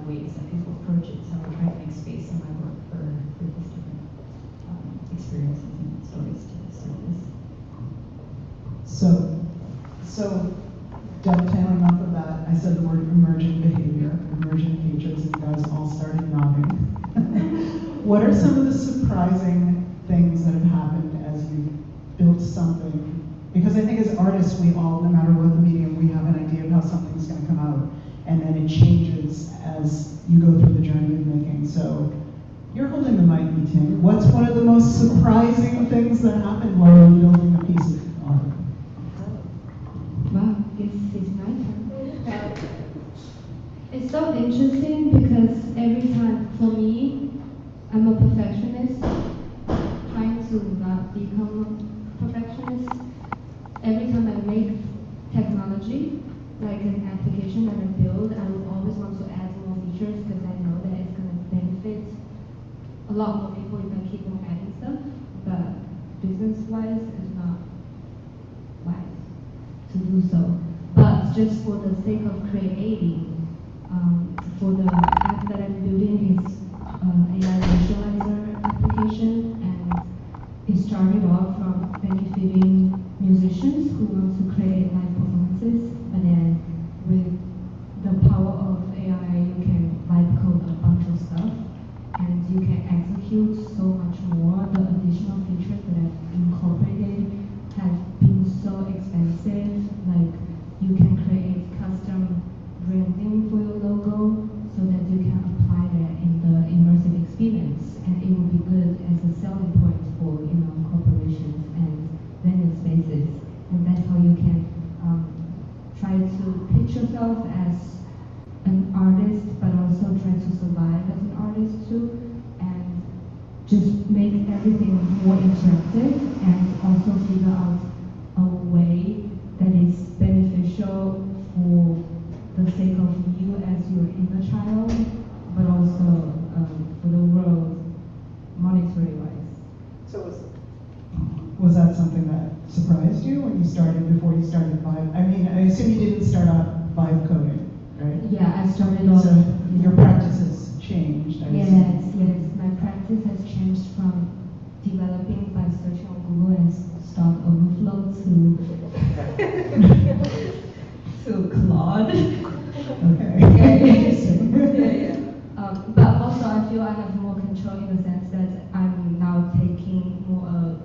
ways that people approach it, so I try to make space in my work for these different experiences and stories to surface. So dovetailing off of that, I said the word emergent behavior, emergent features, and you guys all started nodding. What are some of the surprising things that have happened as you built something? Because I think as artists, we all, no matter what the medium, we have an idea of how something's going to come out, and then it changes as you go through the journey of making. So you're holding the mic, Ting. What's one of the most surprising things that happened while you were building a piece of art? Wow, it's my turn. It's so interesting because every time, for me, I'm a perfectionist, trying to not become a perfectionist. Every time I make technology, like an application that I build, I would always want to add more features because I know that it's going to benefit a lot more people if I keep on adding stuff. But business-wise, it's not wise to do so. But just for the sake of creating, for the app that I'm building is AI visualizer application, and it started off from benefiting musicians who want to create live performances, but then with the power of AI, you can live code a bunch of stuff, and you can execute so much more. The additional features that I've incorporated have been so expensive, like you can create custom branding for your logo so that you can apply that in the immersive experience, and it will be good as a selling point for corporations and venue spaces, and that's how you can try to pitch yourself as an artist, but also try to survive as an artist too, and just make everything more interactive, and also figure out a way that is beneficial for the sake of you as your inner child, but also for the world, monetary-wise. So was that something that surprised you when you started, before you started Vibe? I mean, I assume you didn't start out Vibe coding, right? Yeah, I started off. So your practice has changed, I Yes, assume. yes. My practice has changed from developing by searching on Google and Stack Overflow to Claude. Okay. Interesting. But also, I feel I have more control in the sense that I'm now taking more,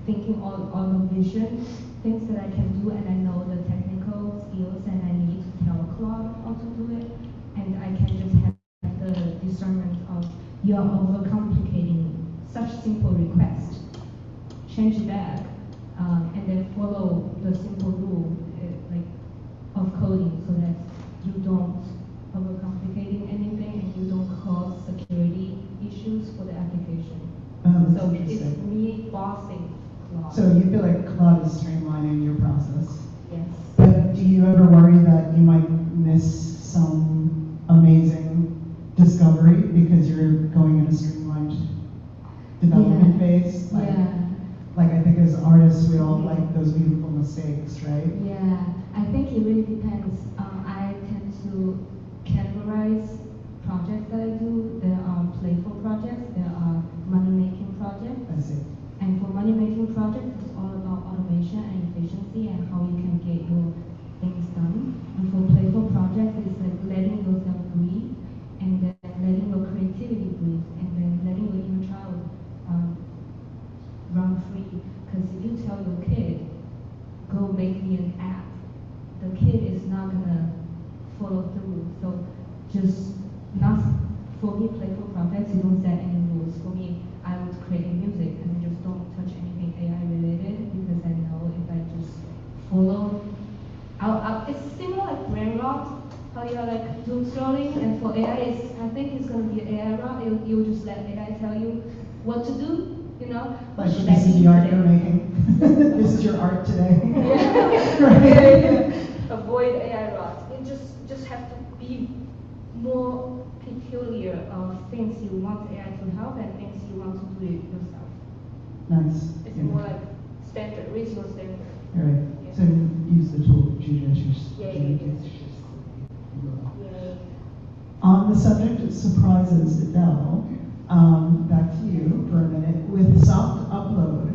thinking all the vision, things that I can do, and I know the technical skills, and I need to tell Claude how to do it, and I can just have the discernment of you're overcomplicating such simple request. Change it back, and then follow the simple rule, of coding, so that you don't overcomplicating anything and you don't cause security issues for the application. So it's me bossing Claude. So you feel like Claude is streamlining your process? Yes. But do you ever worry that you might miss some amazing discovery because you're going in a streamlined development phase? Like I think as artists, we all like those beautiful mistakes, right? Yeah, I think it really depends. I tend to categorize projects that I do. There are playful projects, there are money-making projects. I see. And for money-making projects, it's all about automation and efficiency and how you can get your things done. And for playful projects, it's like letting yourself breathe, and then letting your creativity breathe, and then letting your inner child run free. Because if you tell your kid, go make me an app, the kid is not gonna follow through. So just not, for me, playful projects, you don't set any rules. For me, I would create music and just don't touch anything AI related, because I know if I just follow, it's similar like brain rot, how you're like doom scrolling, and for AI, I think it's gonna be an AI rot. You'll just let AI tell you what to do. Like this is the art you're making. This is your art today. Right. Avoid AI rot. You just have to be more peculiar of things you want AI to help and things you want to do it yourself. Nice. It's more like standard, reasonable standard. All right. So use the tool judicious. On the subject of surprises, Adele, back to you for a minute. With soft upload,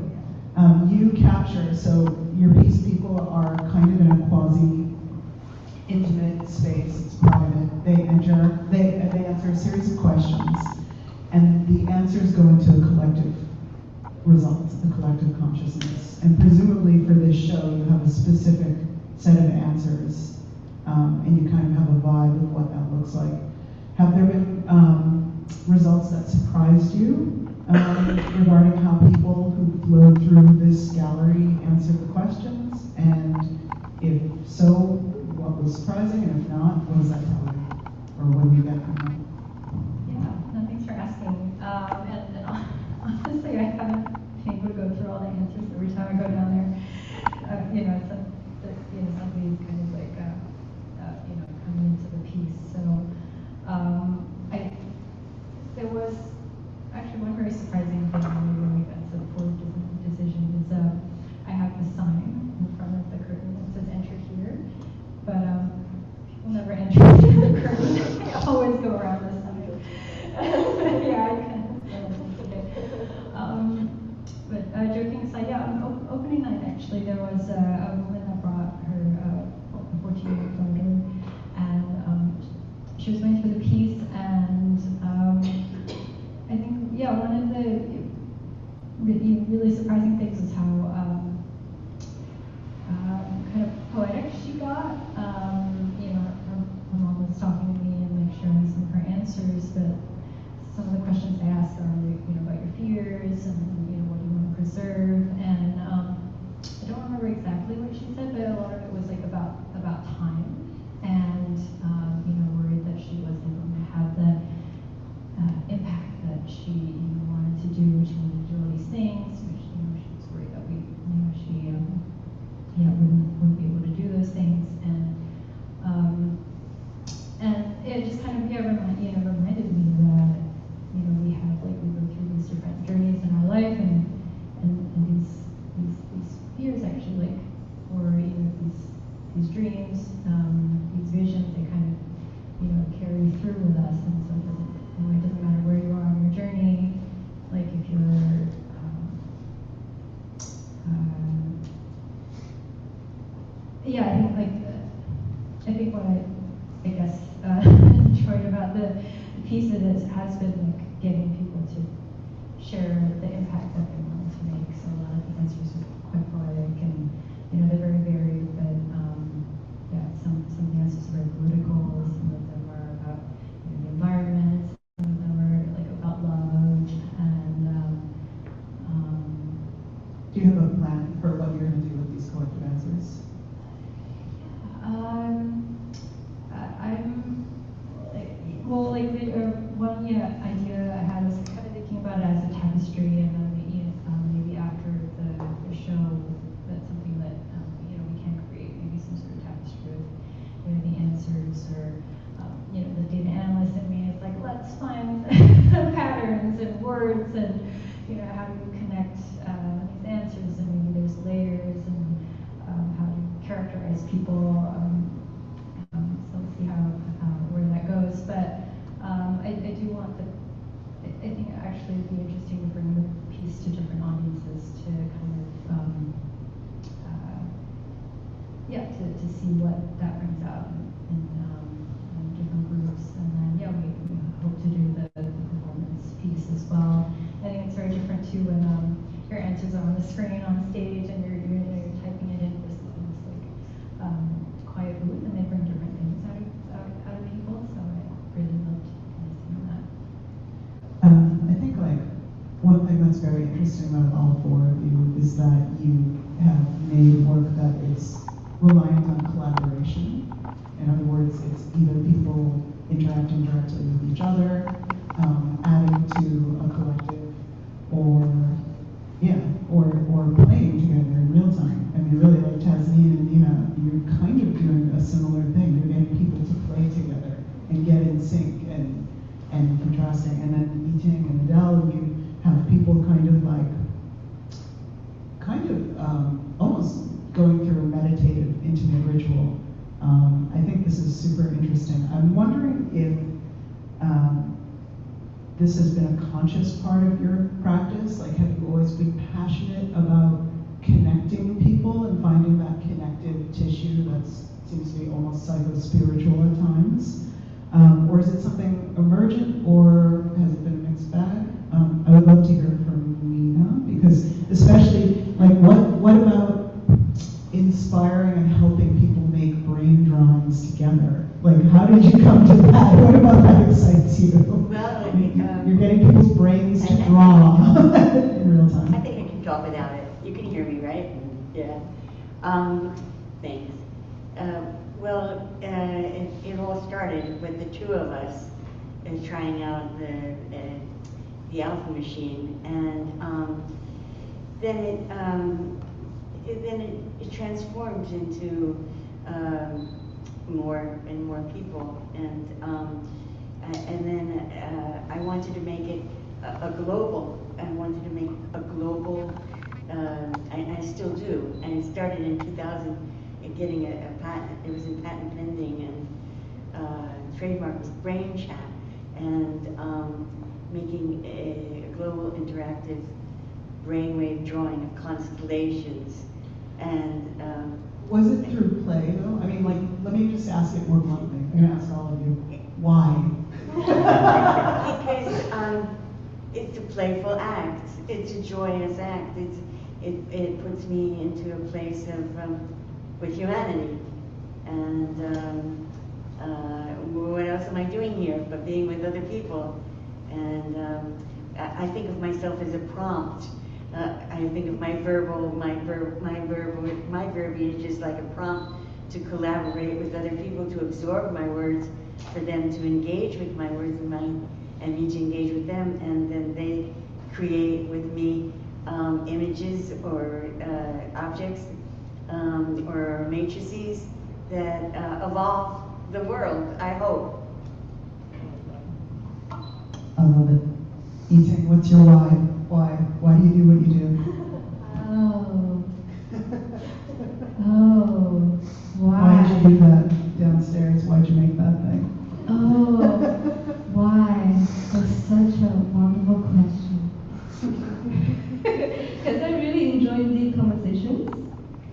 you capture, so your piece people are kind of in a quasi-intimate space, it's private. They answer a series of questions, and the answers go into a collective result, a collective consciousness. And presumably for this show, you have a specific set of answers, and you kind of have a vibe of what that looks like. Have there been results that surprised you regarding how people who flowed through this gallery answered the questions? And if so, what was surprising? And if not, what does that tell you? Or what do you get from that? Yeah, no, thanks for asking. And honestly, I haven't been able to go through all the answers every time I go down there. Somebody's kind of like, coming into the piece. So there was actually one very surprising thing when we got to the fourth decision is I have the sign in front of the curtain that says enter here, but people never enter the curtain. They always go around the side. Yeah, I kind of forget. But joking aside, yeah, on opening night actually there was a woman that brought her 14-year-old daughter, and she was going through the piece, and I think, yeah, one of the really surprising things is how kind of poetic she got. Her mom was talking to me and like sharing some of her answers, but some of the questions I asked are about your fears and what do you want to preserve, and I don't remember exactly what she said, but a lot of it was like about time, and worried that she wasn't going to have the impact that she wanted to do. She wanted to do all these things. She was worried that she wouldn't be able to do those things, and it just kind of reminded me that we go through these different journeys in our life, and these fears actually or these dreams, these visions, they kind of carry through with us, and so it doesn't matter where you are on your journey. Like if you're I think what I guess enjoyed about the piece of this has been like getting people to share the impact that they wanted to make. So a lot of the answers are quite poetic, and they're very varied, but some of the answers are very political, some of them are about the environment, some of them are like about love, and do you have a plan for what you're going to do with these collective answers? One idea I had was kind of thinking about it as a tapestry, and then maybe after the show, that's something that we can create, maybe some sort of tapestry with the answers, or the data analyst in me is like, let's find the patterns and words, and how do you connect these answers, and maybe there's layers, and how do you characterize people. So we'll see where that goes, but I do want I think actually it'd be interesting to bring the piece to different audiences to kind of to see what that brings out in different groups, and then we hope to do the performance piece as well. I think it's very different too when your answers are on the screen on stage and you're typing it in versus in this like quiet booth, and they bring different things out of people. So I really loved seeing that. I think one thing that's very interesting about all four of you is that you have made work that is reliant on collaboration. In other words, it's either people interacting directly with each other, adding to a collective, or playing together in real time. I mean, really, like Tasneem and Nina, you're kind of doing a similar thing. You're getting people to play together and get in sync and contrasting. And then Yiting and Adele, you have people kind of almost going going through a meditative, intimate ritual. I think this is super interesting. I'm wondering if this has been a conscious part of your practice. Like, have you always been passionate about connecting people and finding that connective tissue that seems to be almost psycho-spiritual at times? Or is it something emergent, or has it been a mixed bag? I would love to hear from Nina, because especially, like, what about inspiring and helping people make brain drawings together? Like, how did you come to that? What about that excites you? Well, you're getting people's brains to draw in real time. I think I can talk without it. You can hear me, right? Yeah. Thanks. Well, it all started with the two of us trying out the Alpha Machine, and then it transformed into more and more people, and then I wanted to make it a global. I wanted to make a global. I still do, and it started in 2000. Getting a patent. It was in patent pending, and trademark was Brain Chat, and making a global interactive brainwave drawing of constellations. And was it through play though? I mean, like, let me just ask it more bluntly. I'm gonna ask all of you, why? Because it's a playful act. It's a joyous act. It puts me into a place of with humanity, and what else am I doing here but being with other people? And I think of myself as a prompt. I think of my verbiage is like a prompt to collaborate with other people, to absorb my words, for them to engage with my words and me to engage with them, and then they create with me images or objects or matrices that evolve the world, I hope. I love it. Eating, what's your why? Why do you do what you do? Oh, why? Why did you do that downstairs? Why'd you make that thing? Oh, why? That's such a wonderful question. Because I really enjoy deep conversations.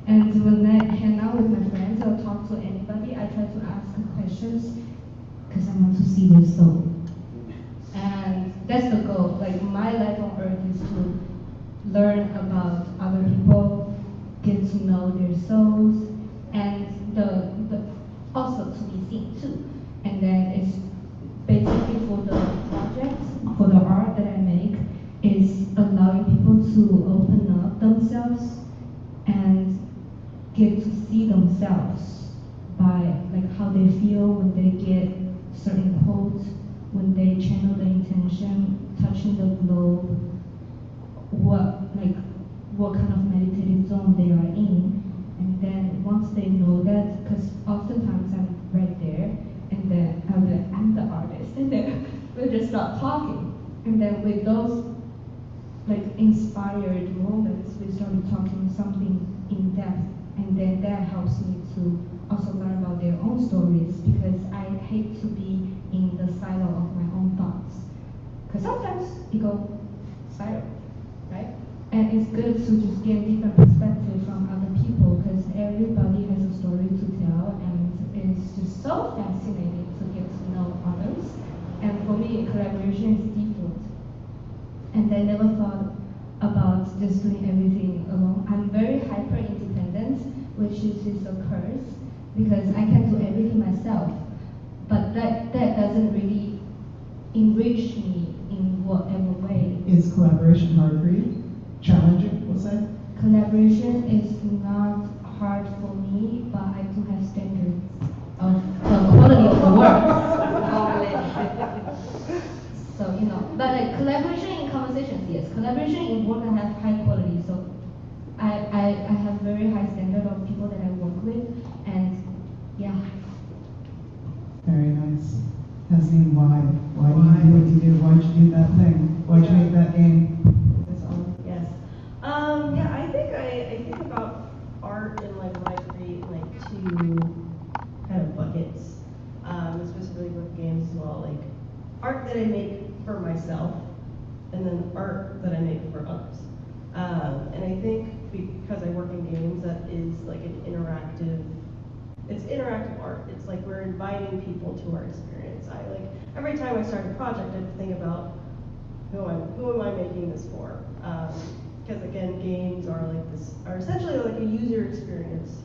And when I hang out with my friends or talk to anybody, I try to ask questions because I want to see their soul. And that's the goal. Like, my life on earth is to learn about other people, get to know their souls, and the also to be seen too. And then it's basically for the project, for the art that I make, is allowing people to open up themselves and get to see themselves by like how they feel when they get certain quotes, when they channel the intention, touching the globe, what kind of meditative zone they are in. And then once they know that, because oftentimes I'm right there, and then I'm the artist, and then we'll just start talking. And then with those like inspired moments, we started talking something in depth, and then that helps me to also learn about their own stories, because I hate to be in the silo of my own thoughts. Because sometimes you go spiral, right? And it's good to just get different perspective from other people, because everybody has a story to tell, and it's just so fascinating to get to know others. And for me, collaboration is default. And I never thought about just doing everything alone. I'm very hyper-independent, which is a curse, because I can do everything myself. But that doesn't really enrich me in whatever way. Is collaboration hard for you? Challenging, we'll say? Collaboration is not hard for me, but I do have standards of the quality of the work. So, but like collaboration in conversations, yes. Collaboration in work I have high quality, so I have very high standard of people that I work with, and yeah. Very nice. Hasneen, why? Why do you do what you do? Why'd you do that thing? Why'd you make that game? Yes. I think about art in like myself, and then art that I make for others. And I think because I work in games, that is like it's interactive art. It's like we're inviting people to our experience. Every time I start a project, I think about who am I making this for? Because again, games are essentially like a user experience.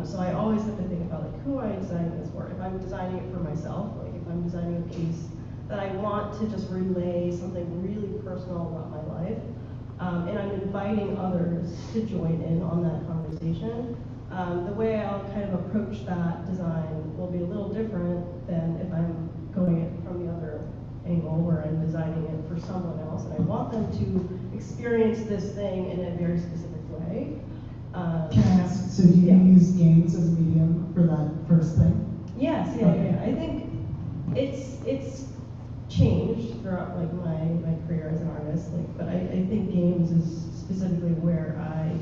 So I always have to think about like who am I designing this for? If I'm designing it for myself, like if I'm designing a piece that I want to just relay something really personal about my life, and I'm inviting others to join in on that conversation, the way I'll kind of approach that design will be a little different than if I'm going it from the other angle where I'm designing it for someone else and I want them to experience this thing in a very specific way. Can I ask, so do you use games as a medium for that first thing? Yes, yeah. I think it's changed throughout like my career as an artist, but I think games is specifically where I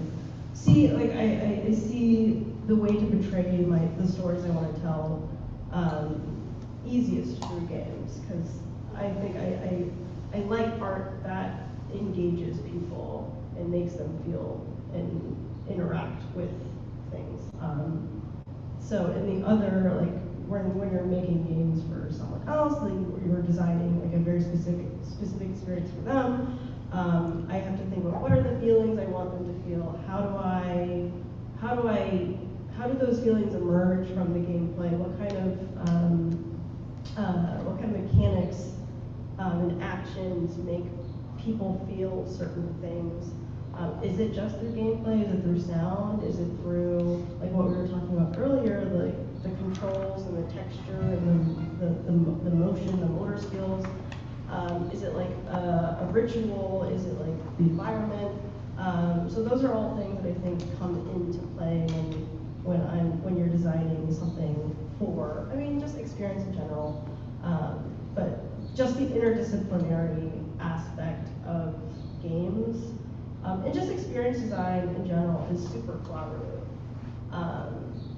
see I see the way to portray the stories I want to tell easiest through games, because I think I like art that engages people and makes them feel and interact with things. So in the other, like when you're making games for someone else, like you're designing like a very specific experience for them, I have to think about what are the feelings I want them to feel. How do those feelings emerge from the gameplay? What kind of mechanics and actions make people feel certain things? Is it just through gameplay? Is it through sound? Is it through like what we were talking about earlier, the controls and the texture and the motion, the motor skills? Is it like a ritual? Is it like the environment? So those are all things that I think come into play when you're designing something for, just experience in general, but just the interdisciplinary aspect of games, and just experience design in general is super collaborative.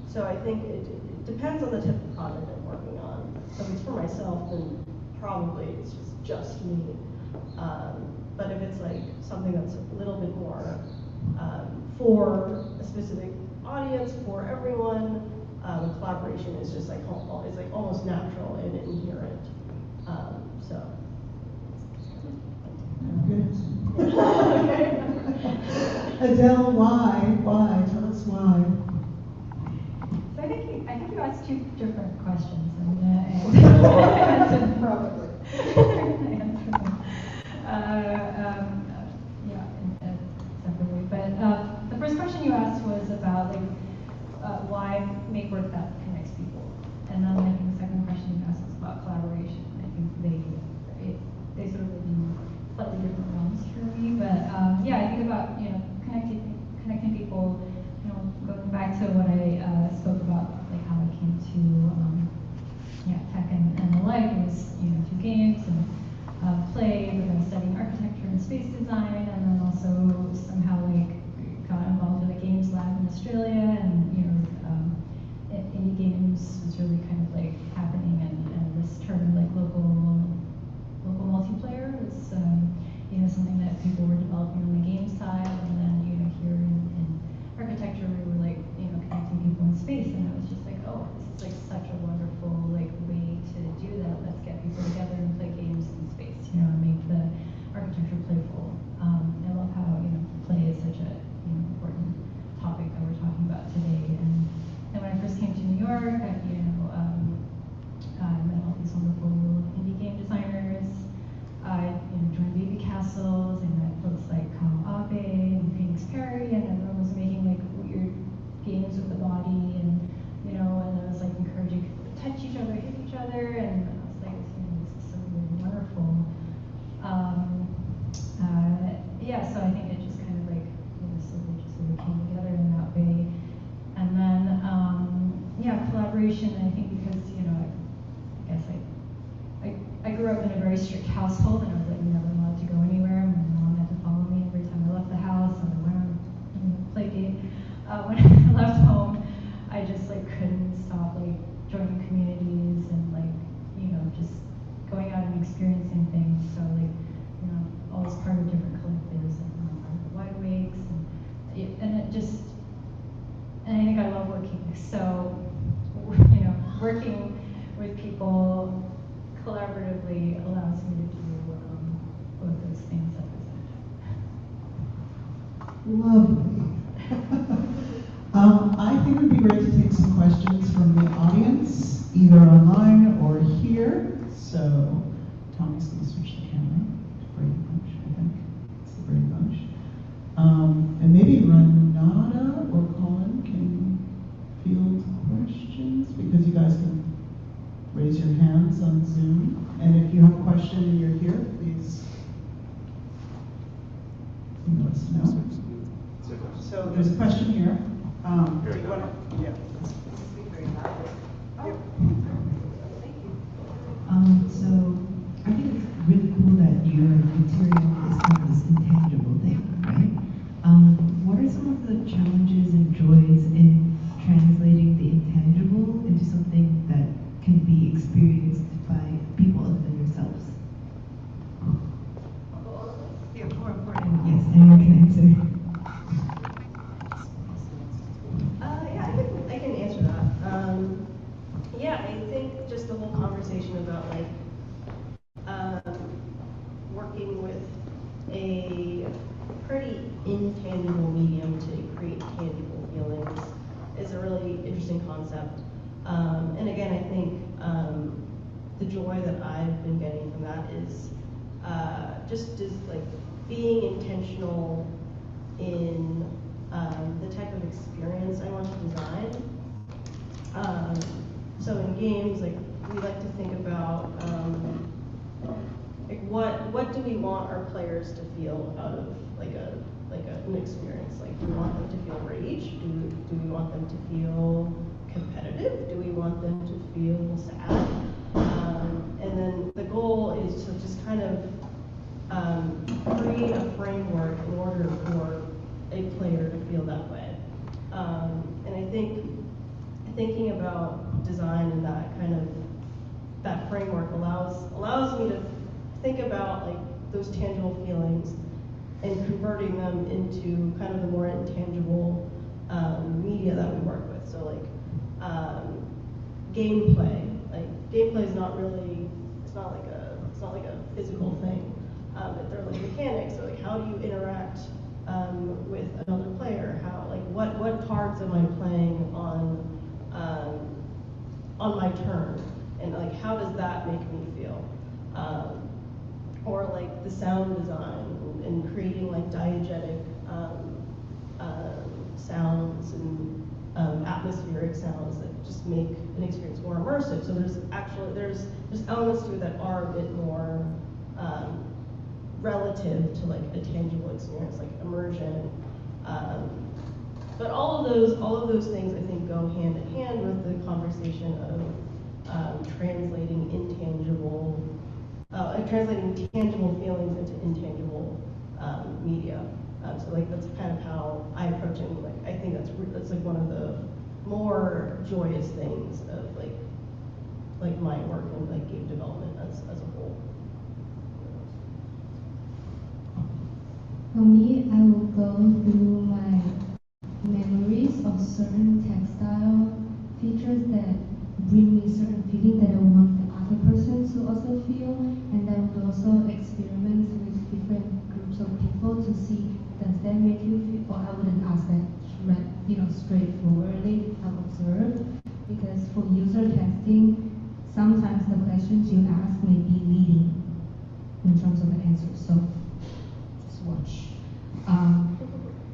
So I think it depends on the type of project I'm working on. So if it's for myself, then probably it's just me. But if it's like something that's a little bit more for a specific audience, for everyone, collaboration is just it's like almost natural and inherent. So. Good. Adele, why? Tell us why. So I think you asked two different questions. And Probably. Separately. But the first question you asked was about why make work that connects people, and then I think the second question you asked was about collaboration. I think they sort of live in slightly different realms for me, but I think about connecting people. Going back to what I spoke about, like how I came to tech and the like, it was through games and play, but I was studying architecture and space design, and then also somehow got involved with a games lab in Australia, and indie games was really kind of happening, and this term local multiplayer was something that people were developing on the game side, and then here in architecture we were connecting people in space, and I was just oh, this is such a wonderful way to do that. Let's get people together and play games in space, and make the architecture playful. I love how play is such a important topic that we're talking about today. And when I first came to New York, I met all these wonderful indie game designers. I joined Baby Castles, and met folks like Kyle Abe and Phoenix Perry, and everyone was making weird games with the body, and and I was encouraging people to touch each other, hit each other, and I was this is so really wonderful. So I think it just kind of slowly just sort of came together in that way. And then collaboration, I think because I guess I grew up in a very strict household, and I was never allowed to go anywhere. My mom had to follow me every time I left the house, or when I play game. When I left home, I just couldn't stop joining communities and just going out and experiencing things. So I love working. So, working with people collaboratively allows me to do both those things at the same time. Lovely. I think it would be great to take some questions from the audience, either online or here. So, Tommy's going to switch the camera to Brady Bunch, I think. It's the Brady Bunch. And maybe Renata or Colin can field questions, because you guys can raise your hands on Zoom. And if you have a question and you're here, please let us know. So there's a question here. Do you want to? Yeah. Speak very loudly. Oh. Thank you. So I think it's really cool that your material is kind of this intangible thing, right? What are some of the challenges and joys in translating the intangible into something that can be experienced by people other than yourselves? Yeah, more important. Yes, anyone can answer. I can answer that. I think just the whole conversation about working with a pretty intangible medium to create tangible feelings is a really interesting concept. And again, I think the joy that I've been getting from that is just like being intentional in the type of experience I want to design. So in games, like we like to think about like what do we want our players to feel out of an experience? Like, do we want them to feel rage? Do we want them to feel competitive? Do we want them to feel sad? And then the goal is to just kind of create a framework in order for a player to feel that way. And I think thinking about design and that framework allows me to think about like those tangible feelings and converting them into kind of the more intangible media that we work with. So gameplay. Like gameplay is not really it's not like a physical thing. But they're like mechanics. So like how do you interact with another player? How what cards am I playing on my turn? And like how does that make me feel? Or like the sound design and creating like diegetic sounds and atmospheric sounds that just make an experience more immersive. So there's elements to it that are a bit more relative to like a tangible experience, like immersion. But all of those things I think go hand in hand with the conversation of translating tangible feelings into intangible media. So like that's kind of how I approach it. Like I think that's like one of the more joyous things of like my work in like game development as a whole. For me, I will go through my memories of certain textile features that bring me certain feeling that I want the other person to also feel, and I would also experiment with different groups of people to see does that make you feel, or I wouldn't ask that straightforwardly, I'll observe, because for user testing, sometimes the questions you ask may be leading in terms of the answers, so just watch.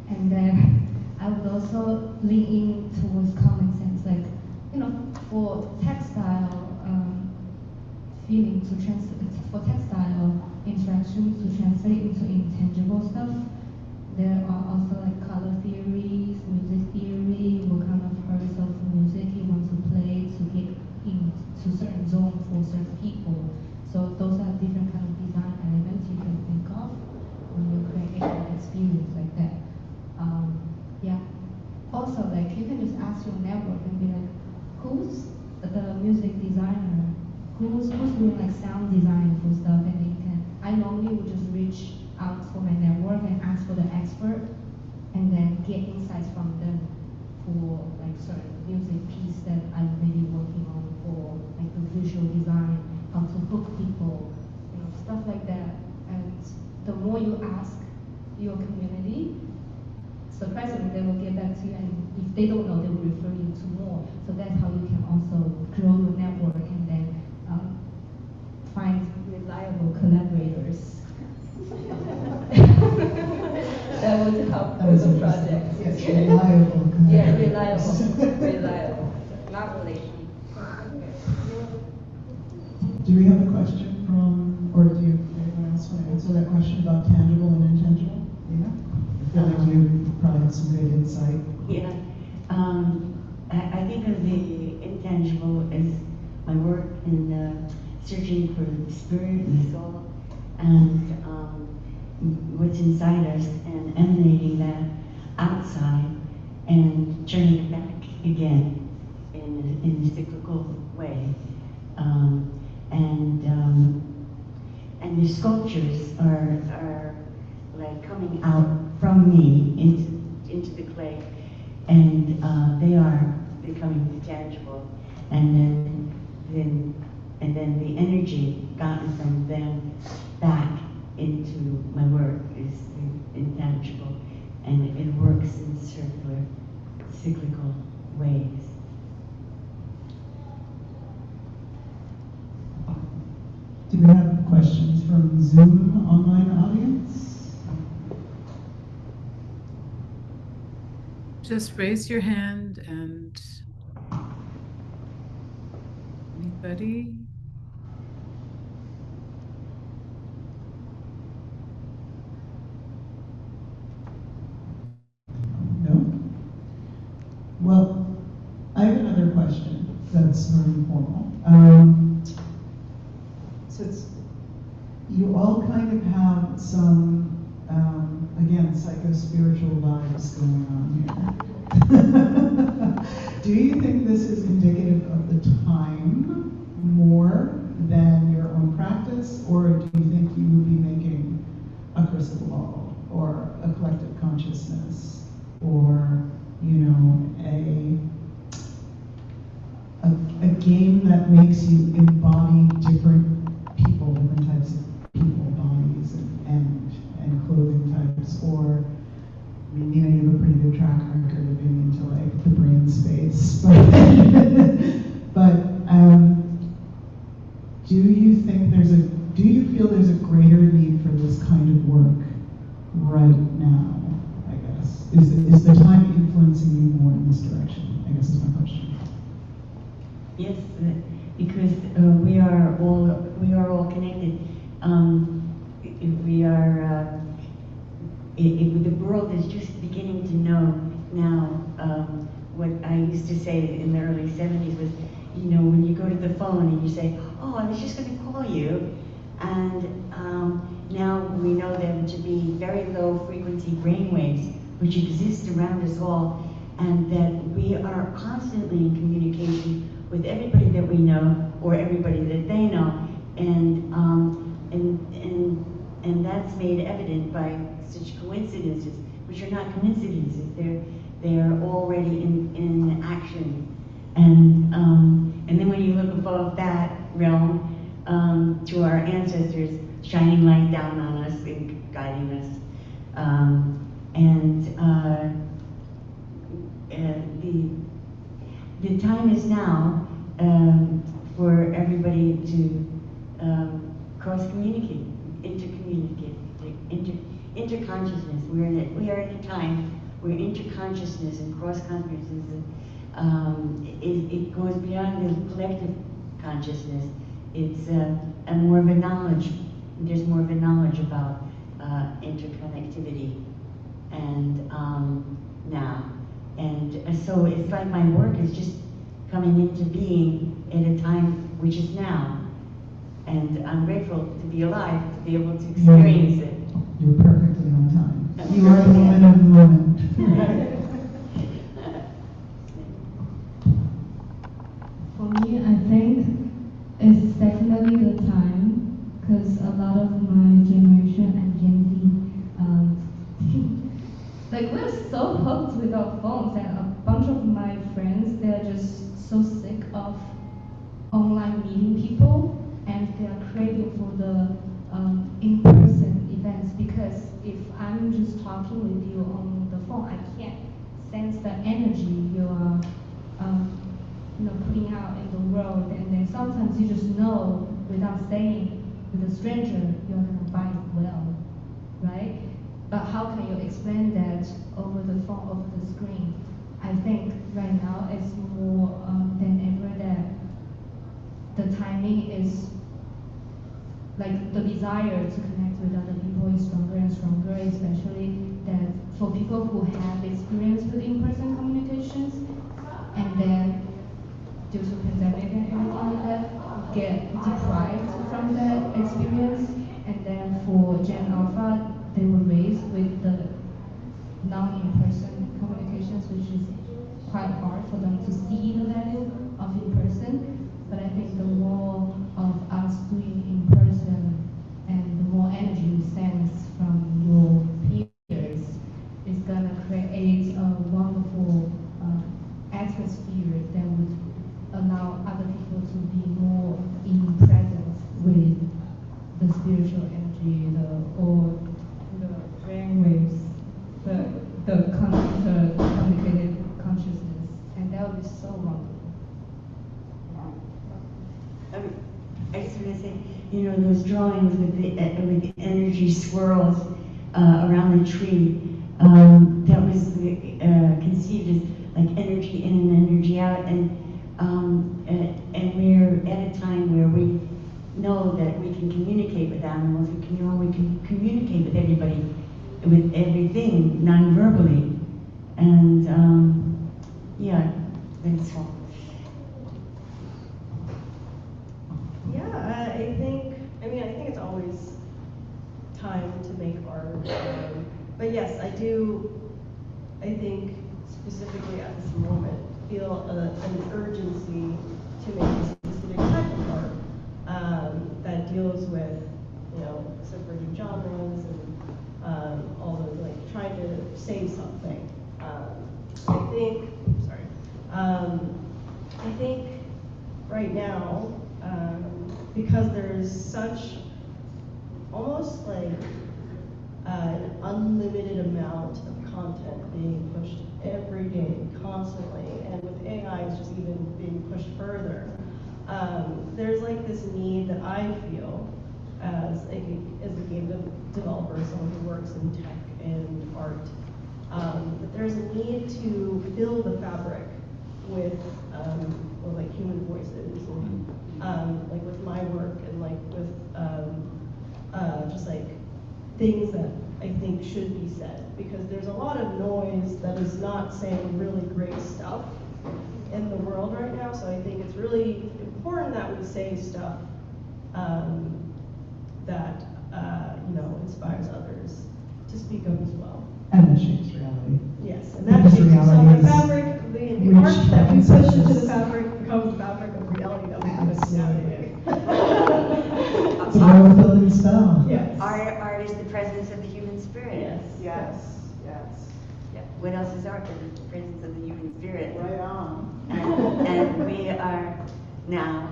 And then I would also lean in towards common sense, like, for textile feeling to translate, for textile interactions to translate into intangible stuff, there are also like color theories, music theory, what kind of hertz of music you want to play to get into certain zone for certain people. So those are different kind of design elements you can think of when you're creating an experience like that. Also, like you can just ask your network and be like, who's the music designer? Who's doing like sound design for stuff? And you can. I normally would just reach out for my network and ask for the expert, and then get insights from them for like music piece that I'm really working on for like the visual design, how to hook people, you know, stuff like that. And the more you ask your community, surprisingly they will get back to you, and if they don't know, they will refer you to more. So that's how you can also grow your network and then find reliable collaborators. That would help with the project. Yes, reliable. Yeah, reliable, not relational. Do we have a question from, or do anyone else want to answer that question about tangible and intangible? Yeah. I feel like you probably have some good insight. Yeah. I think of the intangible as my work in searching for the spirit and the soul and what's inside us and emanating that outside and turning it back again in a cyclical way. And the sculptures are like coming out from me into the clay, and they are becoming tangible, and then the energy gotten from them back into my work is the intangible, and it works in circular, cyclical ways. Do we have questions from Zoom online audience? Just raise your hand and anybody? No? Well, I have another question that's more informal. Since you all kind of have some, again, psycho-spiritual vibes going on here. Do you think this is indicative of the time more than your own practice, or do you think you would be making a crystal ball, or a collective consciousness, or, you know, a game that makes you embody different people, different types of people, bodies, and clothing types, or, I mean, you know, you have a pretty good track record of being into like the brain space, but do you feel there's a greater need for this kind of work right now, I guess? Is the time influencing you more in this direction, I guess is my question. Yes, because we are all connected. The world is just beginning to know now. What I used to say in the early 70s was, you know, when you go to the phone and you say, "Oh, I was just going to call you," and now we know them to be very low frequency brainwaves, which exist around us all, and that we are constantly in communication with everybody that we know or everybody that they know, and that's made evident by such coincidences, which are not coincidences. They're already in action, and then when you look above that realm to our ancestors shining light down on us and guiding us, the time is now for everybody to cross-communicate, interconsciousness. We are in a time where interconsciousness and cross-consciousness it goes beyond the collective consciousness. It's a more of a knowledge. There's more of a knowledge about interconnectivity, and now. And so it's like my work is just coming into being at a time which is now. And I'm grateful to be alive, to be able to experience it. You're perfectly on time. You are the woman of the moment. For me, I think it's definitely the time, because a lot of my generation and Gen Z, like we're so hooked with our phones, and a bunch of my friends, they're sometimes you just know without saying with a stranger, you're gonna vibe well, right? But how can you explain that over the phone, over the screen? I think right now it's more than ever that the timing is like the desire to connect with other people is stronger and stronger, especially that for people who have experience with in-person communications and then due to pandemic and everything like that, get deprived from that experience. And then for Gen Alpha, they were raised with the non-in-person communications, which is quite hard for them to see the value of in-person. But I think the more of us doing in-person and the more energy you sense from your peers is gonna create a wonderful atmosphere that would allow other people to be more in presence with the spiritual energy, or the brainwaves, the communicated consciousness, and that would be so wonderful. I just want to say, those drawings with the energy swirls around the tree, that was conceived as like energy in and energy out, and we're at a time where we know that we can communicate with animals, we can communicate with everybody, with everything, non-verbally, and yeah, that's all. Yeah, I think it's always time to make art. But yes, I think specifically at this moment, feel an urgency to make a specific type of art that deals with, subverting genres and all those, like, trying to say something. I think right now, because there's such almost like an unlimited amount of content being pushed every day, constantly, and with AI it's just even being pushed further. There's like this need that I feel as a game developer, someone who works in tech and art, that there's a need to fill the fabric with like human voices, and like with my work, and like with just like things that I think should be said, because there's a lot of noise that is not saying really great stuff in the world right now. So I think it's really important that we say stuff that inspires others to speak up as well. And that shapes reality. Yes, and that Because shapes reality the fabric, the art that we push into the fabric becomes the fabric of reality that we push nowadays. It's a well-building spell. Yes. Art is the presence of the human spirit. Yes. Yes, yes. Yeah. What else is art but the presence of the human spirit? Right on. And we are now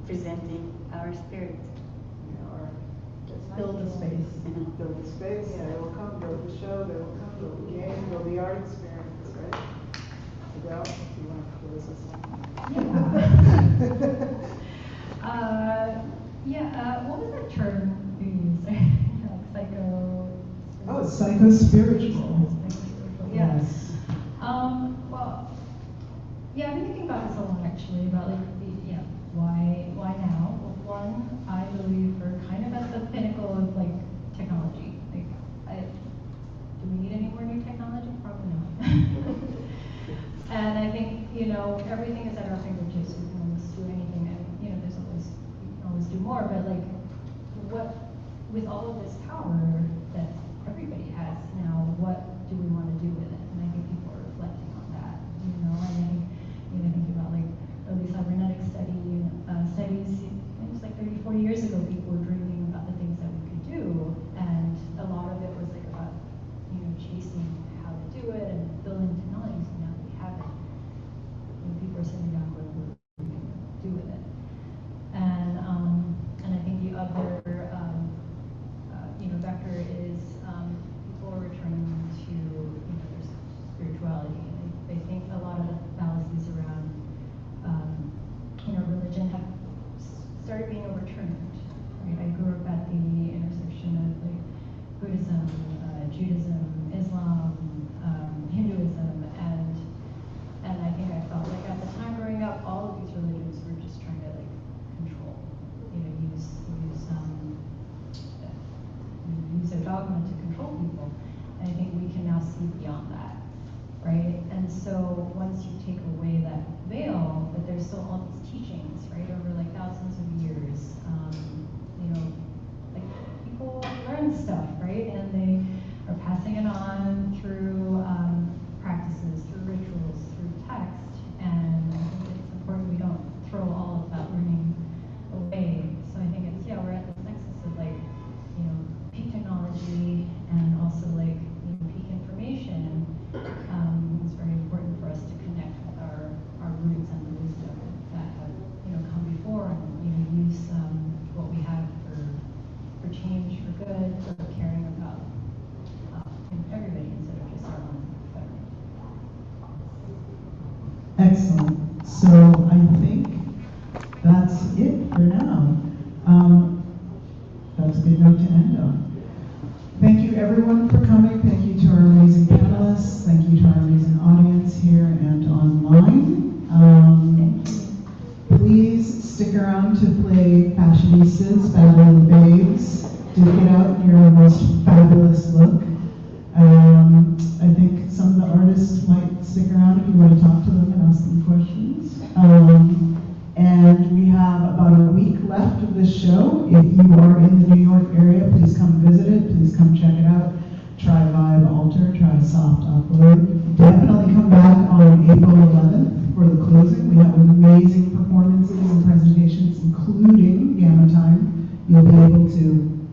presenting our spirit. Build the space. Build the space, Yeah. they will come, build the show, they will come, build the game, build the art experience, right? Adele, do you want to close us on? What was that term you used? Like psycho. Oh, it's psycho-spiritual. Yes. Well, yeah, I've been thinking about this a lot actually, about like why now? Well, one, I believe we're kind of at the pinnacle of like technology. Like, do we need any more new technology? Probably not. And I think everything is at our fingertips. We can almost do anything, and there's always we can always do more. But like, what with all of this power that everybody has now, what do we want to do with it? And I think people are reflecting on that. And I think thinking about like early cybernetic studies. It was like 30, 40 years ago, people were dreaming about the things that we could do, and a lot of it was like about chasing how to do it and building technologies. And now that we have it, people are sitting down going, what are we going to do with it? And I think the other vector is people are returning to there's once you take away that veil, that there's still all these teachings, right, over like thousands of years. You know, like people learn stuff, right, and they are passing it on through practices, through rituals, through text, and I think it's important we don't throw all of that learning away. So I think it's, yeah, we're at this nexus of like, you know, peak technology and also like, you know, peak information. It's very important for us to connect with our roots and the wisdom that have, you know, come before, and, you know, use what we have for change, for good, for caring about everybody instead of just our own betterment. Excellent. So I think that's it for now. That's a good note to end on. Thank you everyone for coming. Thank you to our amazing panelists. Thank you to our amazing audience here and online. Please stick around to play Fashionistas, Battle of the Babes. Do get out in your most fabulous look. I think some of the artists might stick around if you want to talk to them and ask them questions. And we have about a week left of this show. If you are in the New York area, please come visit it. Please come check it out. Try Vibe Alter, try Soft Upload. Definitely come back on April 11th for the closing. We have amazing performances and presentations, including Gamma Time. You'll be able to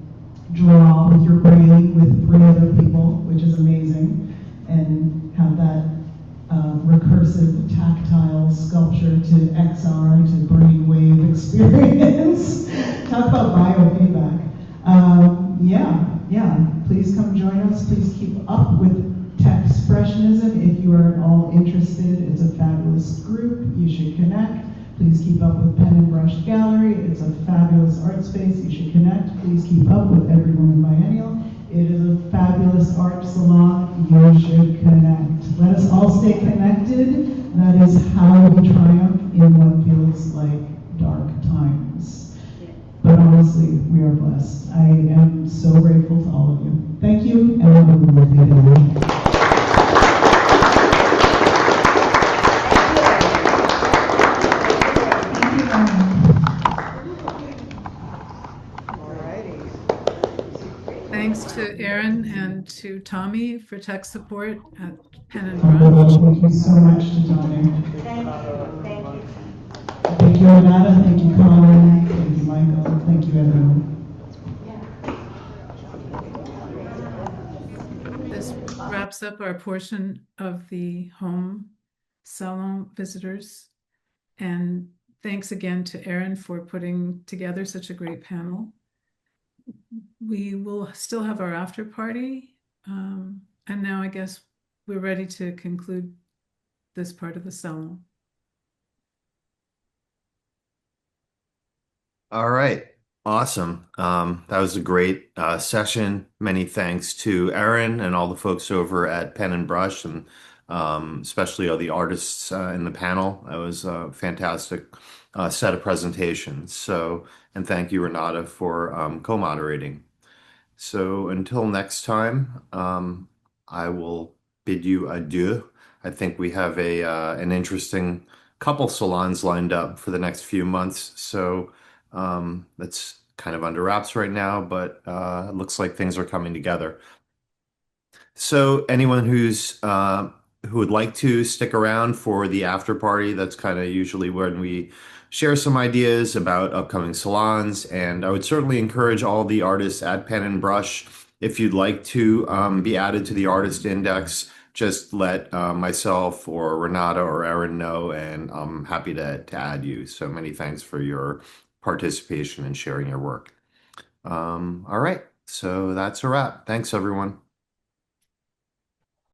draw with your brain with 3 other people, which is amazing, and have that recursive tactile sculpture to XR to brainwave experience. Talk about biofeedback. Yeah, please come join us. Please keep up with Techspressionism if you are at all interested. It's a fabulous group. You should connect. Please keep up with Pen and Brush Gallery. It's a fabulous art space. You should connect. Please keep up with Every Woman Biennial. It is a fabulous art salon. You should connect. Let us all stay connected. That is how we triumph in what feels like dark times. But honestly, we are blessed. I am so grateful to all of you. Thank you, and have a lovely day. Thanks to Erin and to Tommy for tech support at Pen and Brush. Thank you so much to Tommy. Thank you. Thank you, Dada. Thank you, Colin. Thank you, Michael. Thank you, everyone. This wraps up our portion of the home salon visitors. And thanks again to Erin for putting together such a great panel. We will still have our after party. And now I guess we're ready to conclude this part of the salon. All right. Awesome. That was a great session. Many thanks to Erin and all the folks over at Pen and Brush, and especially all the artists in the panel. That was a fantastic set of presentations. So, and thank you, Renata, for co-moderating. So until next time, I will bid you adieu. I think we have an interesting couple salons lined up for the next few months. So that's kind of under wraps right now, but it looks like things are coming together. So anyone who would like to stick around for the after party, that's kind of usually when we share some ideas about upcoming salons. And I would certainly encourage all the artists at Pen and Brush, if you'd like to be added to the artist index, just let myself or Renata or Erin know, and I'm happy to add you. So many thanks for your participation and sharing your work. All right, so that's a wrap. Thanks, everyone.